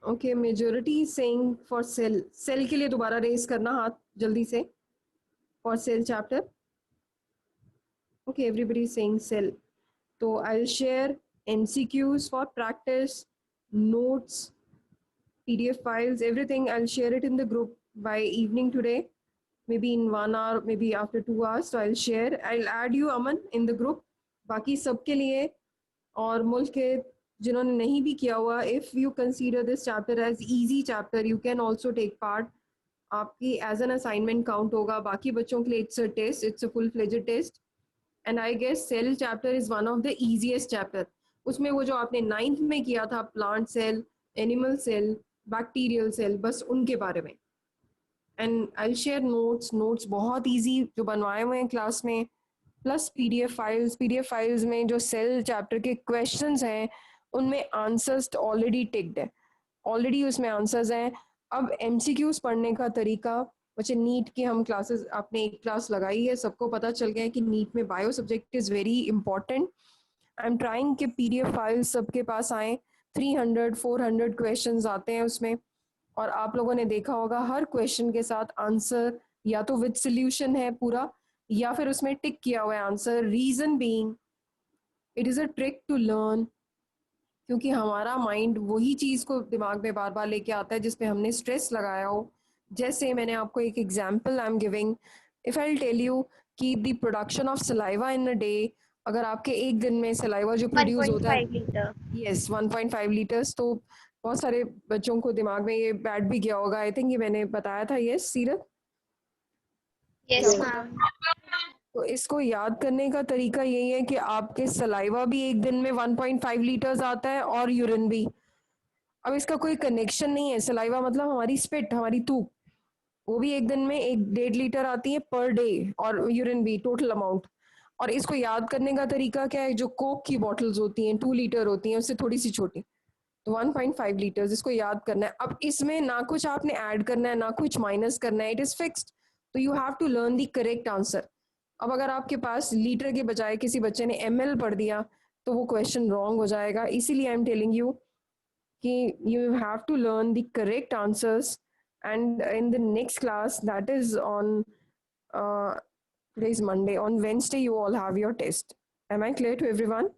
Speaker 1: Okay, majority is saying for cell. Cell के लिए दोबारा race करना हाथ जल्दी से. For cell chapter. Okay, everybody is saying cell. So I'll share MCQs for practice, notes, PDF files, everything. I'll share it in the group by evening today, maybe in 1 hour, maybe after 2 hours. So I'll share. I'll add you, Aman, in the group. बाकी सबके लिए और मुल्क के जिन्होंने नहीं भी किया हुआ, if you consider this chapter as easy chapter, you can also take part. आपकी as an assignment count होगा. बाकी बच्चों के लिए it's a test, it's a full-fledged test. And I guess cell chapter is one of the easiest chapter. उसमें वो जो आपने 9th में किया था, plant cell, animal cell, bacterial cell, बस उनके बारे में। And I will share notes बहुत इजी जो बनवाए हुए हैं क्लास में, प्लस पीडीएफ फाइल्स में जो सेल चैप्टर के क्वेश्चंस हैं उनमें आंसर्स ऑलरेडी टिक्ड है, ऑलरेडी उसमें आंसर्स हैं। अब एमसीक्यूज पढ़ने का तरीका, बच्चे नीट की हम क्लासेस, आपने एक क्लास लगाई है, सबको पता चल गया है कि नीट में bio subject is very important. I am trying कि पीडीएफ फाइल्स सबके पास आए, 300-400 क्वेश्चंस आते हैं उसमें, और आप लोगों ने देखा होगा हर क्वेश्चन के साथ आंसर या तो विद सोल्यूशन है पूरा, या फिर उसमें टिक किया हुआ है answer. Reason being it is a trick to learn, क्योंकि हमारा माइंड वही चीज़ को दिमाग में बार बार लेके आता है जिस पे हमने स्ट्रेस लगाया हो। जैसे मैंने आपको एक example I am giving, if I tell you कि the production of saliva in a day, अगर आपके एक दिन में सलाइवा जो प्रोड्यूस होता है
Speaker 6: 1.5 लीटर।
Speaker 1: यस 1.5 लीटर्स, तो बहुत सारे बच्चों को दिमाग में ये बैठ भी गया होगा, आई थिंक ये मैंने बताया था, यस सीरत?
Speaker 6: यस
Speaker 1: क्या
Speaker 6: मैम।
Speaker 1: तो इसको याद करने का तरीका यही है कि आपके सलाइवा भी एक दिन में 1.5 लीटर्स आता है और यूरिन भी। अब इसका कोई कनेक्शन नहीं है, सलाइवा मतलब हमारी स्पिट, हमारी थूक, वो भी एक दिन में 1.5 लीटर आती है पर डे, और यूरिन भी टोटल अमाउंट। और इसको याद करने का तरीका क्या है, जो कोक की बॉटल्स होती हैं 2 लीटर होती हैं, उससे थोड़ी सी छोटी, तो 1.5 लीटर्स इसको याद करना है। अब इसमें ना कुछ आपने ऐड करना है ना कुछ माइनस करना है, इट इज फिक्स्ड, तो you have to learn the correct answer. अब अगर आपके पास लीटर के बजाय किसी बच्चे ने ml पढ़ दिया तो वो क्वेश्चन रॉन्ग हो जाएगा, इसीलिए आई एम टेलिंग यू कि you have to learn the correct answers, and in the next class, that is on uh, today is Monday, on Wednesday you all have your test. Am I clear to everyone?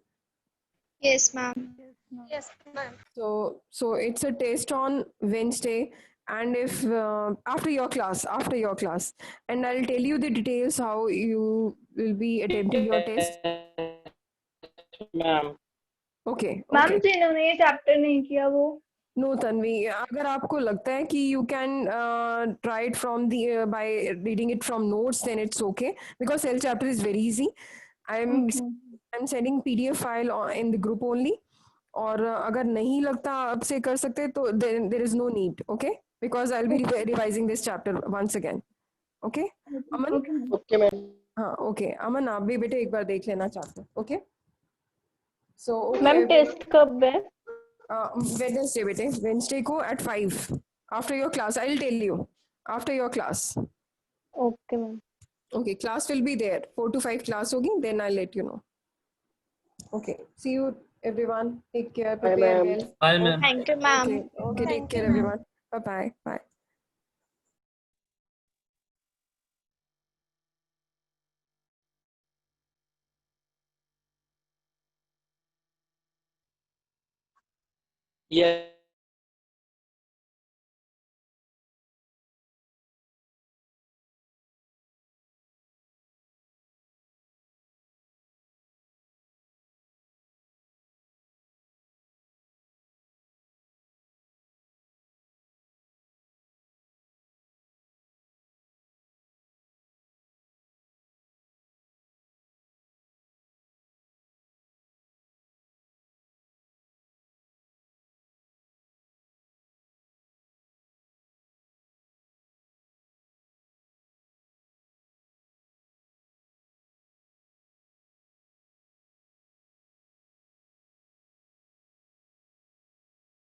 Speaker 6: Yes ma'am.
Speaker 5: Yes, ma'am.
Speaker 1: So it's a test on Wednesday, and if after your class, and I'll tell you the details how you will be attempting your test.
Speaker 8: Ma'am
Speaker 1: Okay,
Speaker 3: ma'am
Speaker 1: okay.
Speaker 3: जिन्होंने ये chapter नहीं किया वो
Speaker 1: no Tanvi, अगर आपको लगता है कि you can try it from the by reading it from notes, then it's okay, because cell chapter is very easy. I am sending PDF file in the group only, और अगर नहीं लगता आपसे कर सकते तो there is no need, okay, because I will be revising this chapter once again, okay Aman?
Speaker 3: Okay ma'am.
Speaker 8: Okay ma'am
Speaker 1: हाँ okay Aman, आप भी बेटे एक बार देख लेना चाहते हो, okay? So
Speaker 3: ma'am
Speaker 1: okay,
Speaker 3: test कब है?
Speaker 1: Wednesday, bete. Wednesday को at 5 after your class. I'll tell you after your class.
Speaker 3: Okay ma'am.
Speaker 1: Okay, class will be there. 4 to 5 class होगी. Then I'll let you know. Okay. See you everyone. Take care.
Speaker 8: Bye
Speaker 1: Prepare
Speaker 8: ma'am
Speaker 1: well.
Speaker 2: Bye ma'am.
Speaker 6: Thank you ma'am.
Speaker 1: Okay. Okay. Take
Speaker 5: Thank
Speaker 1: care
Speaker 5: you, ma'am.
Speaker 1: everyone. Bye bye. Bye.
Speaker 8: ये